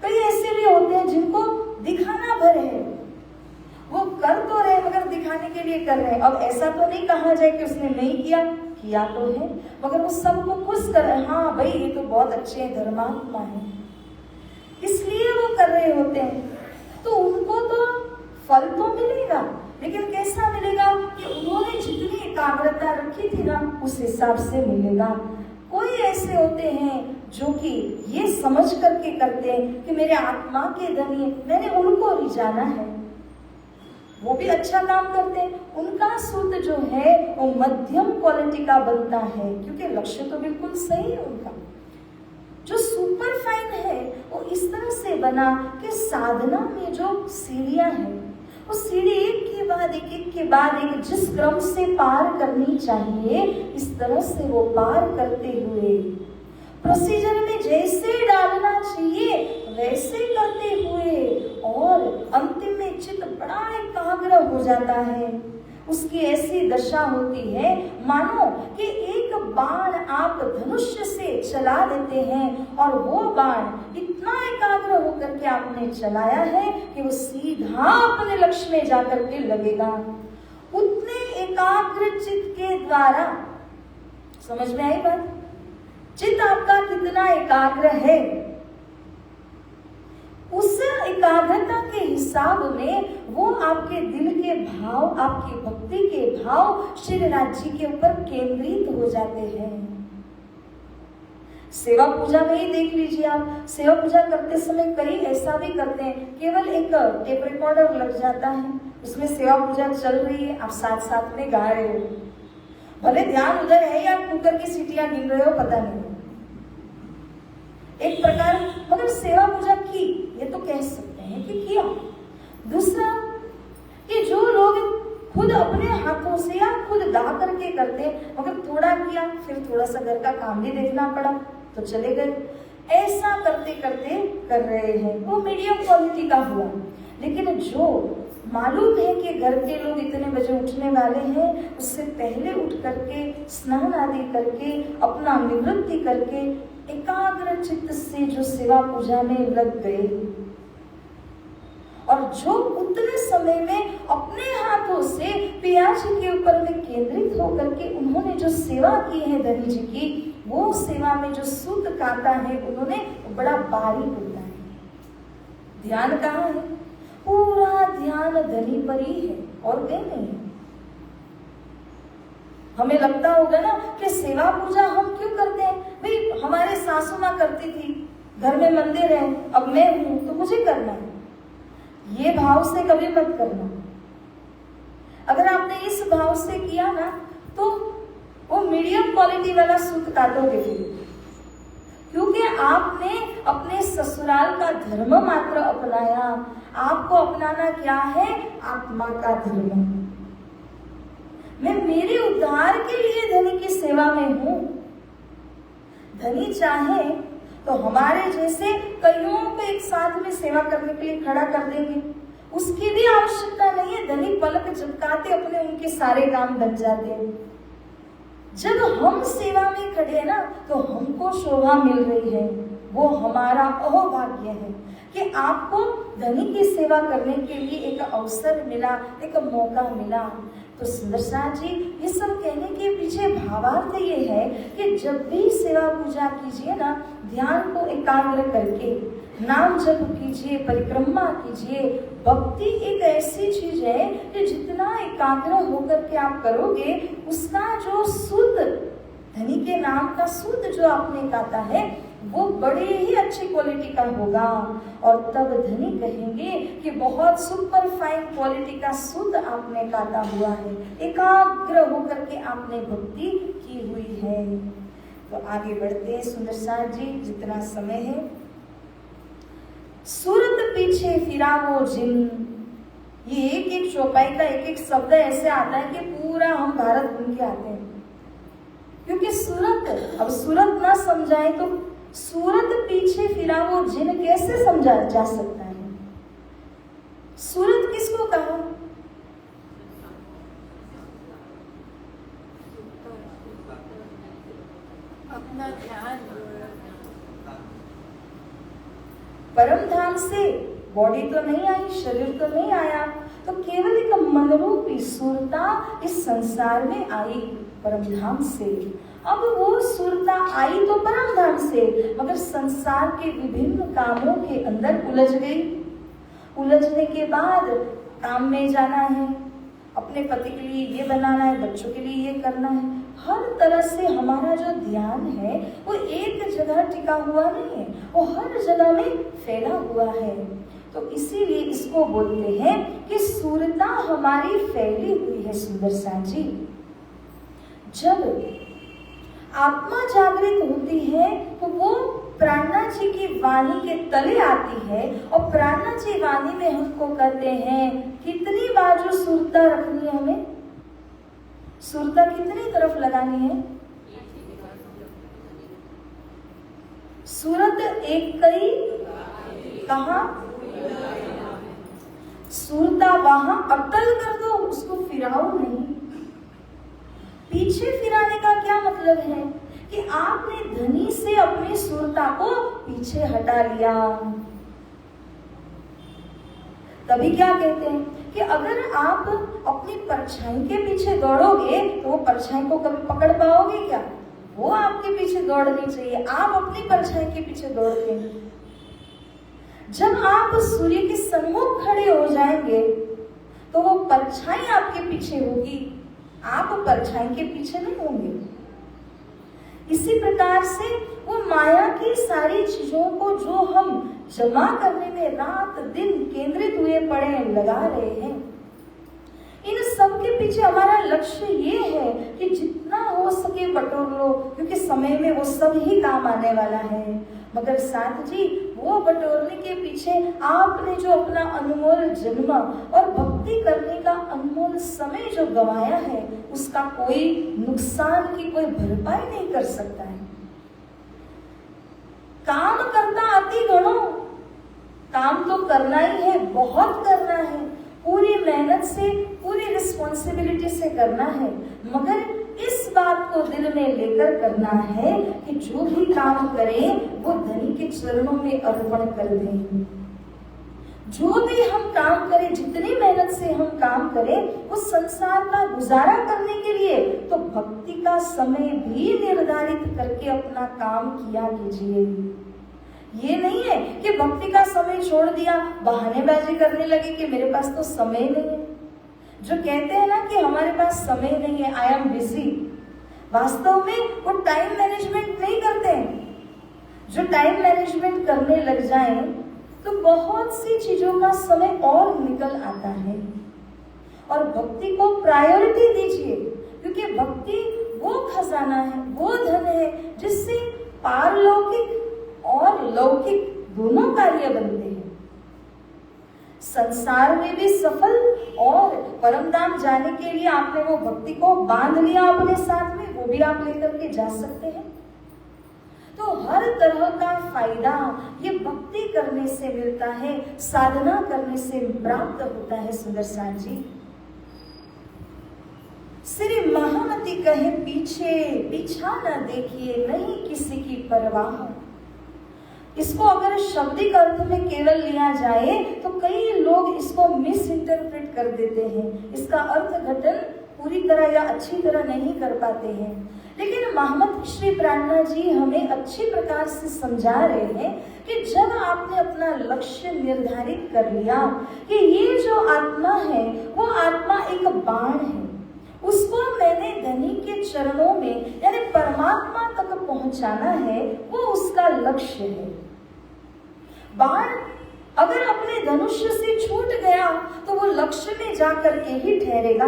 कई ऐसे भी होते हैं जिनको दिखाना भर है, वो कर तो रहे मगर दिखाने के लिए कर रहे हैं। अब ऐसा तो नहीं कहा जाए कि उसने नहीं किया, किया तो है, मगर वो सबको खुश कर रहे हैं, हाँ भाई ये तो बहुत अच्छे हैं, धर्मात्मा है, इसलिए वो कर रहे होते हैं। तो उनको तो फल तो मिलेगा, लेकिन कैसा मिलेगा कि उन्होंने जितनी एकाग्रता रखी थी ना उस हिसाब से मिलेगा। कोई ऐसे होते हैं जो कि ये समझ करके करते हैं कि मेरे आत्मा के धनी, मैंने उनको रिझाना है, वो भी अच्छा काम करते हैं, उनका सूत्र जो है वो मध्यम क्वालिटी का बनता है, क्योंकि लक्ष्य तो बिल्कुल सही है उनका। जो सुपर फाइन है वो इस तरह से बना कि साधना में जो सीढ़ियां हैं, वो सीढ़ी एक के बाद एक जिस क्रम से पार करनी चाहिए, इस तरह से वो पार करते हुए प्रोसीजर में जैसे डालना चाहिए वैसे करते हुए, और अंतिम में चित्त बड़ा एकाग्र हो जाता है। उसकी ऐसी दशा होती है मानो कि एक बाण आप धनुष्य से चला देते हैं और वो बाण इतना एकाग्र होकर के आपने चलाया है कि वो सीधा अपने लक्ष्य में जाकर के लगेगा। उतने एकाग्र चित्त के द्वारा, समझ में आई बात? चित्त आपका कितना एकाग्र है, उस एकाग्रता के हिसाब में वो आपके दिल के भाव, आपकी भक्ति के भाव श्री राज्य के ऊपर केंद्रित हो जाते हैं। सेवा पूजा में ही देख लीजिए आप, सेवा पूजा करते समय कई ऐसा भी करते हैं, केवल एक टेप रिकॉर्डर लग जाता है, उसमें सेवा पूजा चल रही है, आप साथ साथ में गा रहे हो, भले ध्यान उधर है या कुकर की सीटियां गिन रहे हो, पता नहीं, एक प्रकार, मगर सेवा पूजा की, ये तो कह सकते हैं कि किया। दूसरा कि जो लोग खुद अपने हाथों से या खुद गा करके करते, मगर थोड़ा किया फिर थोड़ा सा घर का काम भी देखना पड़ा तो चले गए, ऐसा करते करते कर रहे हैं, वो मीडियम क्वालिटी का हुआ। लेकिन जो मालूम है कि घर के लोग इतने बजे उठने वाले हैं, उससे पहले उठ करके स्नान आदि करके अपना निवृत्ति करके एकाग्र चित्त से जो सेवा पूजा में लग गए, और जो उतने समय में अपने हाथों से पिया जी के ऊपर में केंद्रित होकर के उन्होंने जो सेवा की है धनी जी की, वो सेवा में जो सूत काटा है उन्होंने बड़ा बारीक होता है। ध्यान कहाँ है? पूरा ध्यान धनी पर ही है और कहीं नहीं। हमें लगता होगा ना कि सेवा पूजा हम क्यों करते हैं, भाई हमारे सासू माँ करती थी, घर में मंदिर है, अब मैं हूं तो मुझे करना है, ये भाव से कभी मत करना। अगर आपने इस भाव से किया ना तो वो मीडियम क्वालिटी वाला सूत काटोगे, क्योंकि आपने अपने ससुराल का धर्म मात्र अपनाया। आपको अपनाना क्या है? आत्मा का धर्म। मैं मेरे उद्धार के लिए धनी की सेवा में हूं। धनी चाहे तो हमारे जैसे कईयों को एक साथ में सेवा करने के लिए खड़ा कर देंगे, उसकी भी आवश्यकता नहीं है। धनी पलक झपकाते अपने उनके सारे काम बन जाते हैं। जब हम सेवा में खड़े हैं ना तो हमको शोभा मिल रही है, वो हमारा अहोभाग्य है कि आपको धनी की सेवा करने के लिए एक अवसर मिला, एक मौका मिला। तो सुंदर साथ जी, ये सब कहने के पीछे भावार्थ ये है कि जब भी सेवा पूजा कीजिए ना, ध्यान को एकाग्र करके नाम जप कीजिए, परिक्रमा कीजिए। भक्ति एक ऐसी चीज है कि जितना एकाग्र होकर के आप करोगे, उसका जो शुद्ध धनी के नाम का शुद्ध जो आपने गाता है वो बड़े ही अच्छी क्वालिटी का होगा, और तब धनी कहेंगे कि बहुत सुपर फाइन क्वालिटी का शुद्ध आपने गाता हुआ है, एकाग्र होकर के आपने भक्ति की हुई है। तो आगे बढ़ते हैं सुंदर साथ जी, जितना समय है। सूरत पीछे फिरा वो जिन, ये एक एक चौपाई का एक एक शब्द ऐसे आता है कि पूरा हम भारत घूम के आते हैं, क्योंकि सूरत, अब सूरत ना समझाए तो सूरत पीछे फिरा वो जिन कैसे समझा जा सकता है? सूरत किसको कहा? अपना ध्यान परम धाम से बॉडी तो नहीं आई, शरीर तो नहीं आया, तो केवल एक मनरूपी सुरता इस संसार में आई परम धाम से। अब वो सुरता आई तो परम धाम से, मगर संसार के विभिन्न कामों के अंदर उलझ गई। उलझने के बाद काम में जाना है, अपने पति के लिए ये बनाना है, बच्चों के लिए ये करना है, हर तरह से हमारा जो ध्यान है वो एक जगह टिका हुआ नहीं है, वो हर जगह में फैला हुआ है। तो इसीलिए इसको बोलते हैं कि सुरता हमारी फैली हुई है। सुंदर सा जी, जब आत्मा जागृत होती है तो वो प्राणा जी की वाणी के तले आती है, और प्राणा जी वाणी में हमको कहते हैं कितनी बाजू सुरता रखनी है, हमें सुरता कितनी तरफ लगानी है। सूरत एक कई कहा, सुरता वहां अटल कर दो, उसको फिराओ नहीं। पीछे फिराने का क्या मतलब है कि आपने धनी से अपनी सुरता को पीछे हटा लिया। तभी क्या कहते हैं कि अगर आप अपनी परछाई के पीछे दौड़ोगे तो वो परछाई को कभी पकड़ पाओगे क्या? वो आपके पीछे दौड़नी चाहिए, आप अपनी परछाई के पीछे दौड़ते हैं। जब आप सूर्य के सम्मुख खड़े हो जाएंगे तो वो परछाई आपके पीछे होगी, आप परछाई के पीछे नहीं होंगे। इसी प्रकार से वो माया की सारी चीजों को जो हम जमा करने में रात दिन केंद्रित हुए पड़े लगा रहे हैं, इन सब के पीछे हमारा लक्ष्य ये है कि जितना हो सके बटोर लो, क्योंकि समय में वो सब ही काम आने वाला है। मगर साथ जी वो बटोरने के पीछे आपने जो अपना अनमोल जन्म और भक्ति करने का अनमोल समय जो गंवाया है, उसका कोई नुकसान की कोई भरपाई नहीं कर सकता है। काम करता अति गणो, काम तो करना ही है, बहुत करना है, पूरी मेहनत से पूरी रिस्पॉन्सिबिलिटी से करना है, मगर इस बात को दिल में लेकर करना है कि जो भी काम करें वो धनी के चरणों में अर्पण कर दें। जो भी हम काम करें, जितनी मेहनत से हम काम करें, उस संसार का गुजारा करने के लिए तो भक्ति का समय भी निर्धारित करके अपना काम किया कीजिए। ये नहीं है कि भक्ति का समय छोड़ दिया, बहानेबाजी करने लगे कि मेरे पास तो समय नहीं है। जो कहते हैं ना कि हमारे पास समय नहीं है, आई एम बिजी, वास्तव में वो टाइम मैनेजमेंट नहीं करते हैं। जो टाइम मैनेजमेंट करने लग जाएं तो बहुत सी चीजों का समय और निकल आता है। और भक्ति को प्रायोरिटी दीजिए, क्योंकि भक्ति वो खजाना है, वो धन है जिससे पारलौकिक और लौकिक दोनों कार्य बनते हैं। संसार में भी सफल और परमधाम जाने के लिए आपने वो भक्ति को बांध लिया अपने साथ में, वो भी आप लेकर के जा सकते हैं। तो हर तरह का फायदा ये भक्ति करने से मिलता है, साधना करने से प्राप्त होता है। सुंदर सा जी, श्री महामती कहे पीछे पीछा न देखिए, नहीं किसी की परवाह। इसको अगर शाब्दिक अर्थ में केवल लिया जाए तो कई लोग इसको मिस इंटरप्रेट कर देते हैं, इसका अर्थ घटन पूरी तरह या अच्छी तरह नहीं कर पाते हैं। लेकिन महमत श्री प्राणा जी हमें अच्छी प्रकार से समझा रहे हैं कि जब आपने अपना लक्ष्य निर्धारित कर लिया कि ये जो आत्मा है वो आत्मा एक बाण है, उसको मैंने धनी के चरणों में यानी परमात्मा तक पहुंचाना है, वो उसका लक्ष्य है। बाण अगर अपने धनुष्य से छूट गया तो वो लक्ष्य में जाकर के ही ठहरेगा।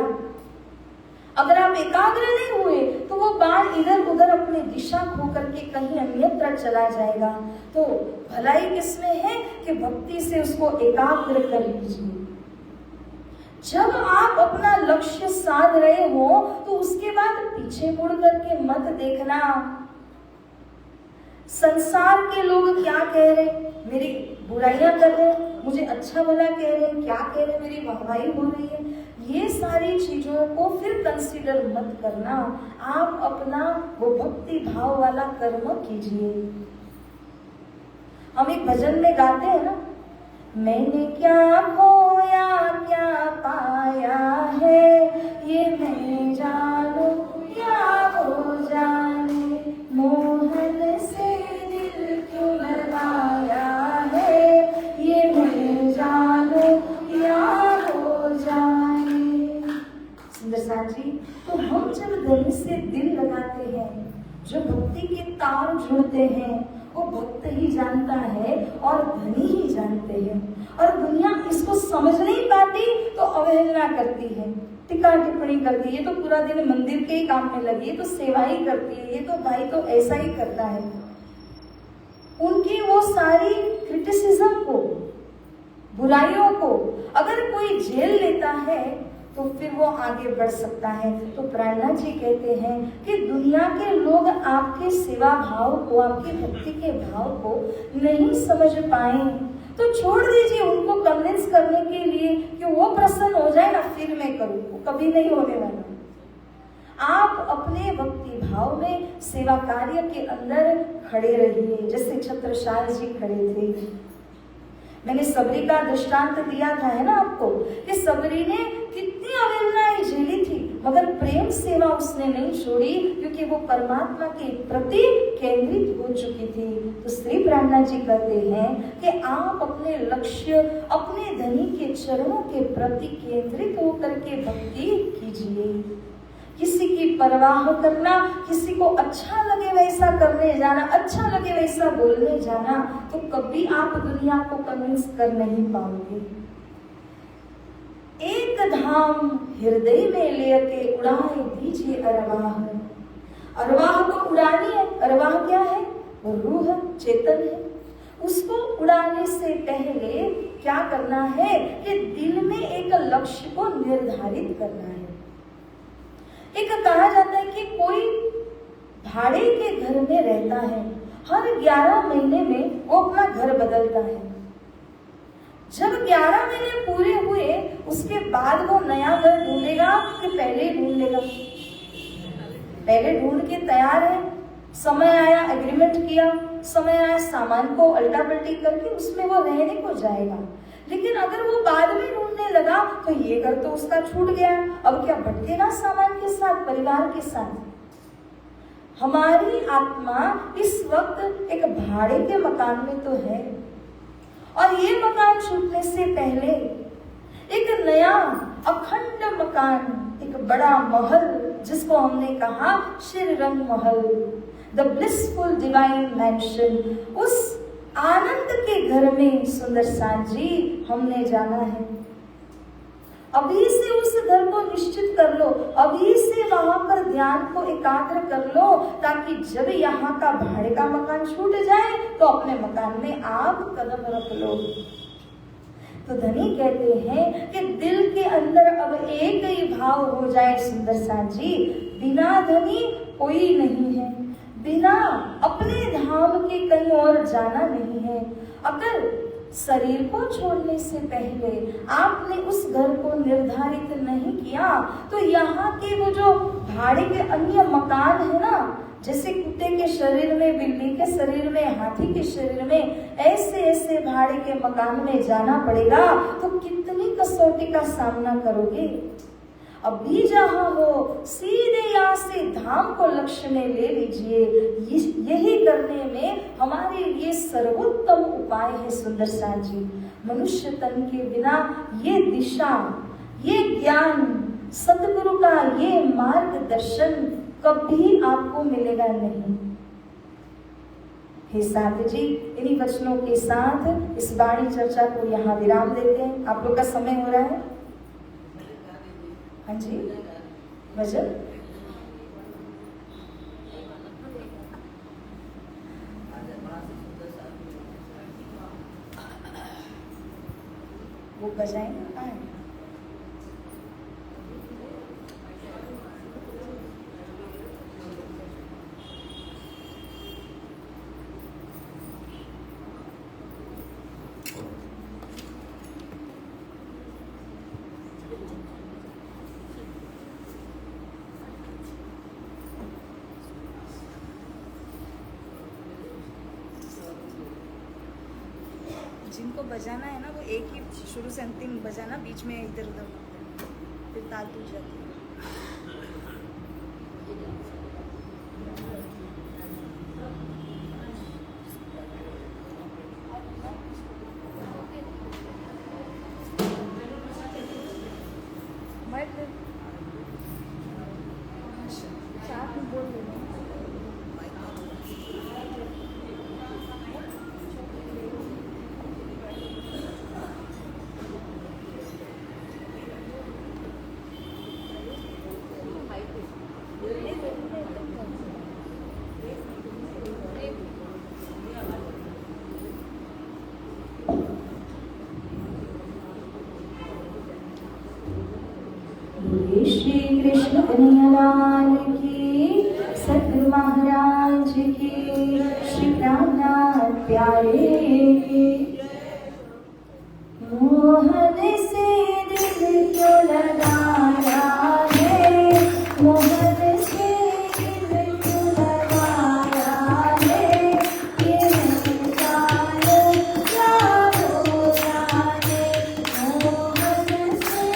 अगर आप एकाग्र नहीं हुए तो वो बाण इधर उधर अपनी दिशा खो करके कहीं अन्यत्र चला जाएगा। तो भलाई किसमें है कि भक्ति से उसको एकाग्र कर लीजिए। जब आप अपना लक्ष्य साध रहे हो तो उसके बाद पीछे मुड़ करके मत देखना संसार के लोग क्या कह रहे, मेरी बुराइयां कर रहे, मुझे अच्छा भला कह रहे, क्या कह रहे, मेरी वाहवाही हो रही है। ये सारी चीजों को फिर कंसीडर मत करना। आप अपना वो भक्ति भाव वाला कर्म कीजिए। हम एक भजन में गाते हैं ना, मैंने क्या खोया क्या पाया है, ये मैं जानू या वो जाने, मोहन से दिल क्यों लगाया है, ये मैं जानू या वो जाने। सुंदर साथ जी, तो हम जब धनी से दिल लगाते हैं, जो भक्ति के तार जुड़ते हैं, वो भक्त ही जानता है और धनी ही जानते हैं। और दुनिया इसको समझ नहीं पाती तो अवहेलना करती है, टिक्का टिप्पणी करती है, ये तो पूरा दिन मंदिर के ही काम में लगी है, तो सेवा ही करती है, ये तो भाई तो ऐसा ही करता है। उनकी वो सारी क्रिटिसिज्म को, बुराइयों को अगर कोई झेल लेता है तो फिर वो आगे बढ़ सकता है। तो प्राणनाथ जी कहते हैं कि दुनिया के लोग आपके सेवा भाव को, आपकी भक्ति के भाव को नहीं समझ पाए तो छोड़ दीजिए उनको कन्विंस करने के लिए कि वो प्रसन्न हो जाए ना, फिर मैं करूँ, वो कभी नहीं होने वाला। आप अपने भक्ति भाव में सेवा कार्य के अंदर खड़े रहिए, जैसे छत्रसाल जी खड़े थे। मैंने सबरी का दृष्टांत दिया था है ना आपको, कि सबरी ने कितनी अवहेलनाएं झेली थी, मगर प्रेम सेवा उसने नहीं छोड़ी, क्योंकि वो परमात्मा के प्रति केंद्रित हो चुकी थी। तो श्री प्राणनाथ जी कहते हैं कि आप अपने लक्ष्य, अपने धनी के चरणों के प्रति केंद्रित होकर के भक्ति कीजिए। किसी की परवाह करना, किसी को अच्छा लगे वैसा करने जाना, अच्छा लगे वैसा बोलने जाना, तो कभी आप दुनिया को कन्विंस कर नहीं पाओगे। एक धाम हृदय में लेके उड़ाए दीजिए अरवाह। अरवाह को उड़ानी है। अरवाह क्या है? वो रूह, चेतन है। उसको उड़ाने से पहले क्या करना है कि दिल में एक लक्ष्य को निर्धारित करना है। एक कहा जाता है कि कोई भाड़े के घर में रहता है, हर 11 महीने में वो अपना घर बदलता है। जब 11 महीने पूरे हुए उसके बाद वो नया घर ढूंढेगा कि पहले ढूंढ लेगा? पहले ढूंढ के तैयार है, समय आया एग्रीमेंट किया, समय आया सामान को अल्टा पल्टी करके उसमें वो रहने को जाएगा। लेकिन अगर वो बाद में ढूंढने लगा तो ये घर तो उसका छूट गया, अब क्या भटकेगा सामान के साथ, परिवार के साथ। हमारी आत्मा इस वक्त एक भाड़े के मकान में तो है, और ये मकान छूटने से पहले एक नया अखंड मकान, एक बड़ा महल, जिसको हमने कहा श्री रंग महल, द ब्लिसफुल डिवाइन मैंशन, उस आनंद के घर में सुंदर साथ जी हमने जाना है। अभी से उस घर को निश्चित कर लो, अभी से वहां पर ध्यान को एकाग्र कर लो, ताकि जब यहाँ का भाड़े का मकान छूट जाए तो अपने मकान में आप कदम रख लो। तो धनी कहते हैं कि दिल के अंदर अब एक ही भाव हो जाए सुंदर साथ जी, बिना धनी कोई नहीं है, बिना अपने धाम के कहीं और जाना नहीं है। अगर शरीर को छोड़ने से पहले आपने उस घर को निर्धारित नहीं किया तो यहाँ के वो जो भाड़े के अन्य मकान है ना, जैसे कुत्ते के शरीर में, बिल्ली के शरीर में, हाथी के शरीर में, ऐसे ऐसे भाड़े के मकान में जाना पड़ेगा, तो कितनी कसौटी का सामना करोगे। अभी जहाँ हो सीधे यहाँ से धाम को लक्ष्य में ले लीजिए। यही करने में हमारे लिए सर्वोत्तम उपाय है सुंदर साथ जी। मनुष्य तन के बिना ये दिशा, ये ज्ञान, सतगुरु का ये मार्गदर्शन कभी आपको मिलेगा नहीं। हे साथ जी, इन्हीं वचनों के साथ इस वाणी चर्चा को यहाँ विराम देते हैं। आप लोग का समय हो रहा है। हाँ जी, भजन वो बजाएंगे। जिनको बजाना है ना वो एक ही शुरू से अंतिम बजाना, बीच में इधर उधर मत करना, फिर ताल टूट जाती है। साथ में बोल देना। श्री कृष्ण कन्हैयालाल की, सतगुरु महाराज की, श्री रामनाथ प्यारे की। मोहन से दिल क्यों लगाया है, मोहन से दिल क्यों लगाया है, ये नहीं जाने क्या हो जाने, मोहन से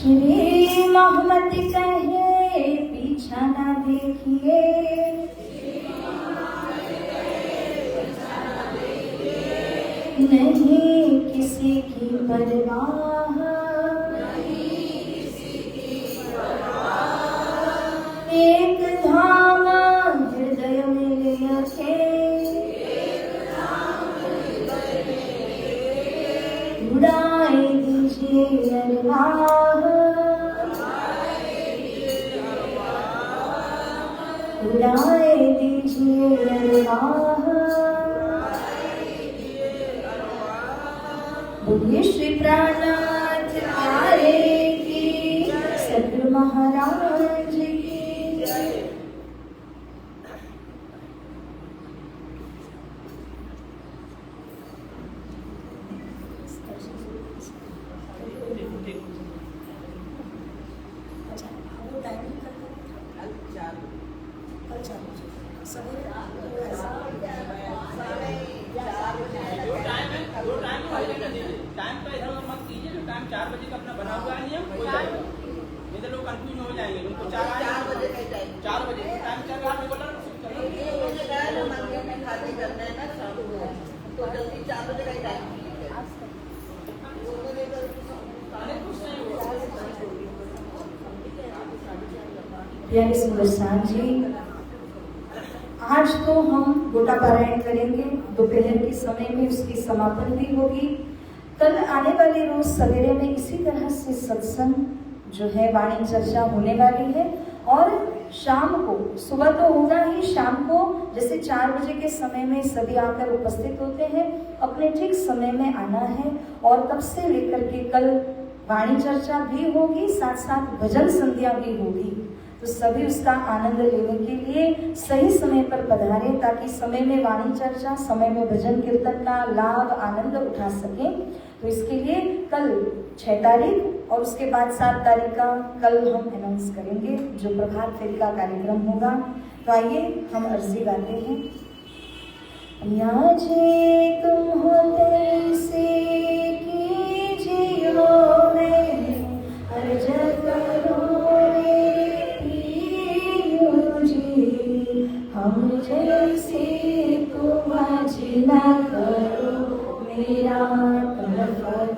श्री मोहम्मद कहे पीछा ना देखिए, नहीं किसी की परवाह, एक धाम हृदय में लेके, उड़ाए दीजिए अरवाह, उड़ाए दीजिए अरवाह। बोलिए श्री प्राणनाथ प्यारे की, सद्गुरु महाराज की जय। टाइम का इधर मत कीजिए, जो टाइम 4 बजे का अपना बना हुआ है नियम हो जाएगा, नहीं तो लोग कंफ्यूज हो जाएंगे। उनको 4 बजे का टाइम, 4 बजे टाइम 4 बजे बोला मंदिर में खाते करना है ना शाम को, तो जल्दी 4 बजे का टाइम प्यारे सुंदरसान जी, आज तो हम गोटा पारायण करेंगे, दोपहर के समय में उसकी समापन भी होगी। कल आने वाले रोज सवेरे में इसी तरह से सत्संग जो है वाणी चर्चा होने वाली है, और शाम को, सुबह तो होगा ही, शाम को जैसे 4 बजे के समय में सभी आकर उपस्थित होते हैं, अपने ठीक समय में आना है। और तब से लेकर के कल वाणी चर्चा भी होगी, साथ साथ भजन संध्या भी होगी, तो सभी उसका आनंद लेने के लिए सही समय पर पधारें, ताकि समय में वाणी चर्चा, समय में भजन कीर्तन का लाभ आनंद उठा सकें। तो इसके लिए कल 6 तारीख और उसके बाद 7 तारीख का कल हम अनाउंस करेंगे, जो प्रभात फेरी का कार्यक्रम होगा। तो आइए हम अर्जी गाते हैं। याजे तुम हो दिल से कीजियो मैं, अर्ज करो हम जैसे तुम जिना करो, मेरा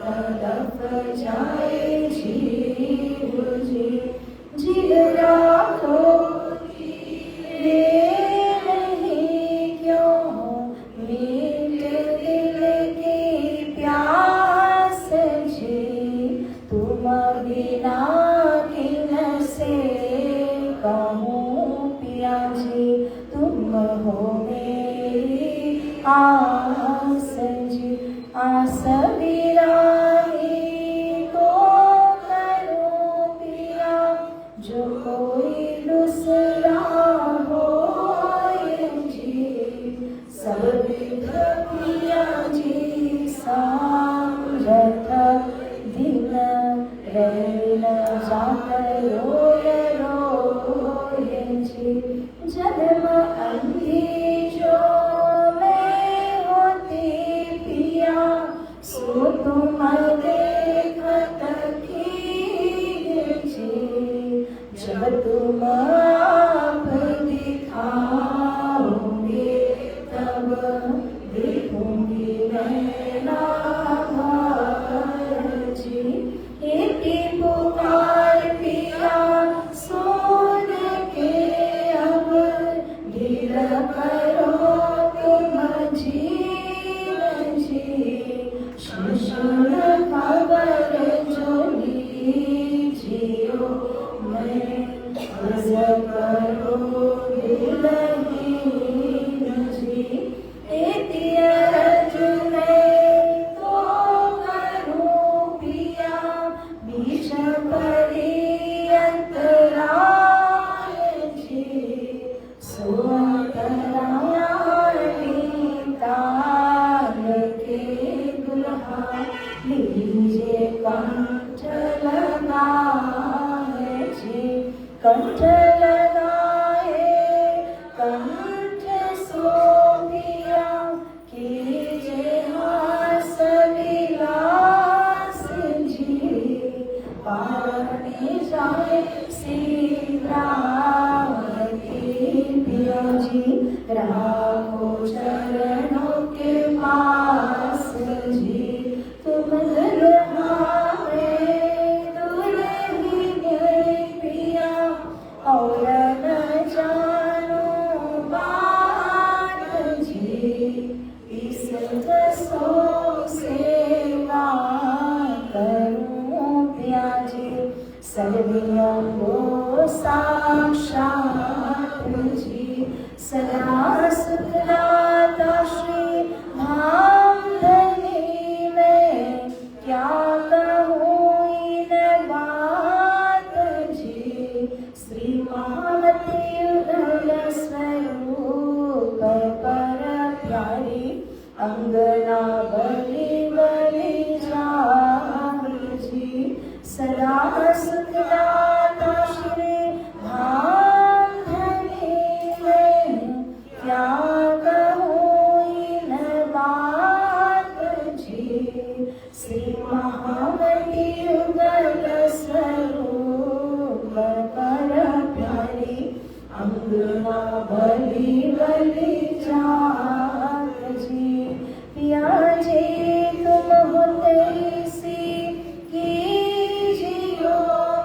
तरफ जाए जीव जी, जीव राखो रे नहीं क्यों, मीठ दिल की प्यास जी, तुम बिना किन से कहूँ पिया जी, तुम हो मेरी आस जी, आस बिराही को करो पिया, जो कोई दूसरा हो जी, सब विध पिया जी सामरथ, दिन रैन जाकर रोय रोय जी, जन्म अंधी जो मैं होती पिया, सो तुम देखत कीजिए जी, जब तुम आप दिखाओगे, तब देखूंगी मैं नाम जी, एक पुकार पिया सुन के अब, ढील करो तुम जीवन जी, शुशुर खबर जो लीजियो मैं, अर्ज करो दिलहीन जी, एति अर्ज मैं तो करूं पिया, बीच पड़ी अंतराय जी, सो अंतराय तार के दुल्हा, लीजिए कंठ लगाए जी, कंठ लगाए कंठ सोभिया, कीजिए हास विलास जी, पार इस रसों सेवा करूं त्याजे सर्वियों को साक्षात जी सदा सुखदाता श्री धाम धनी में क्या कहूँ इन बात जी श्री महामती उदल स्वरूप पर प्यारी अंगना बलि बलि जान जी सदा सुखदाता श्री धाम धनी में क्या कहूँ इन बात जी श्री महामती उदल स्वरूप पर प्यारी अंगना बलि बलि जात जी पिया जी तुम होते सी कीजियो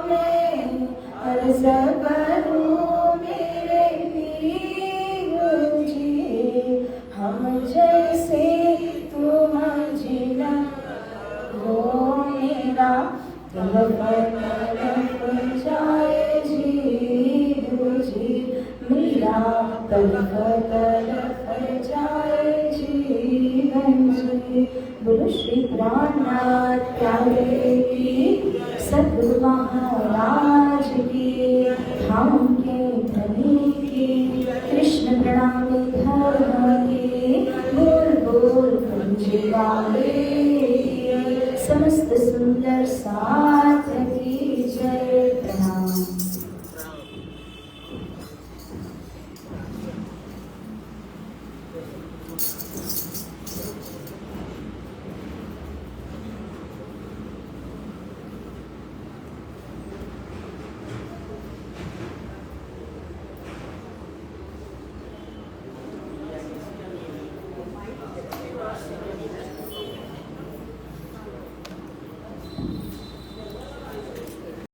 में अर्ज करूं मेरे पीर जी हम जैसे तुम जिला हो मेरा तड़प जाए जी मेरा तड़प जाए जीवन जी बोलो श्री प्राणनाथ प्यारे की सद्गुरु महाराज की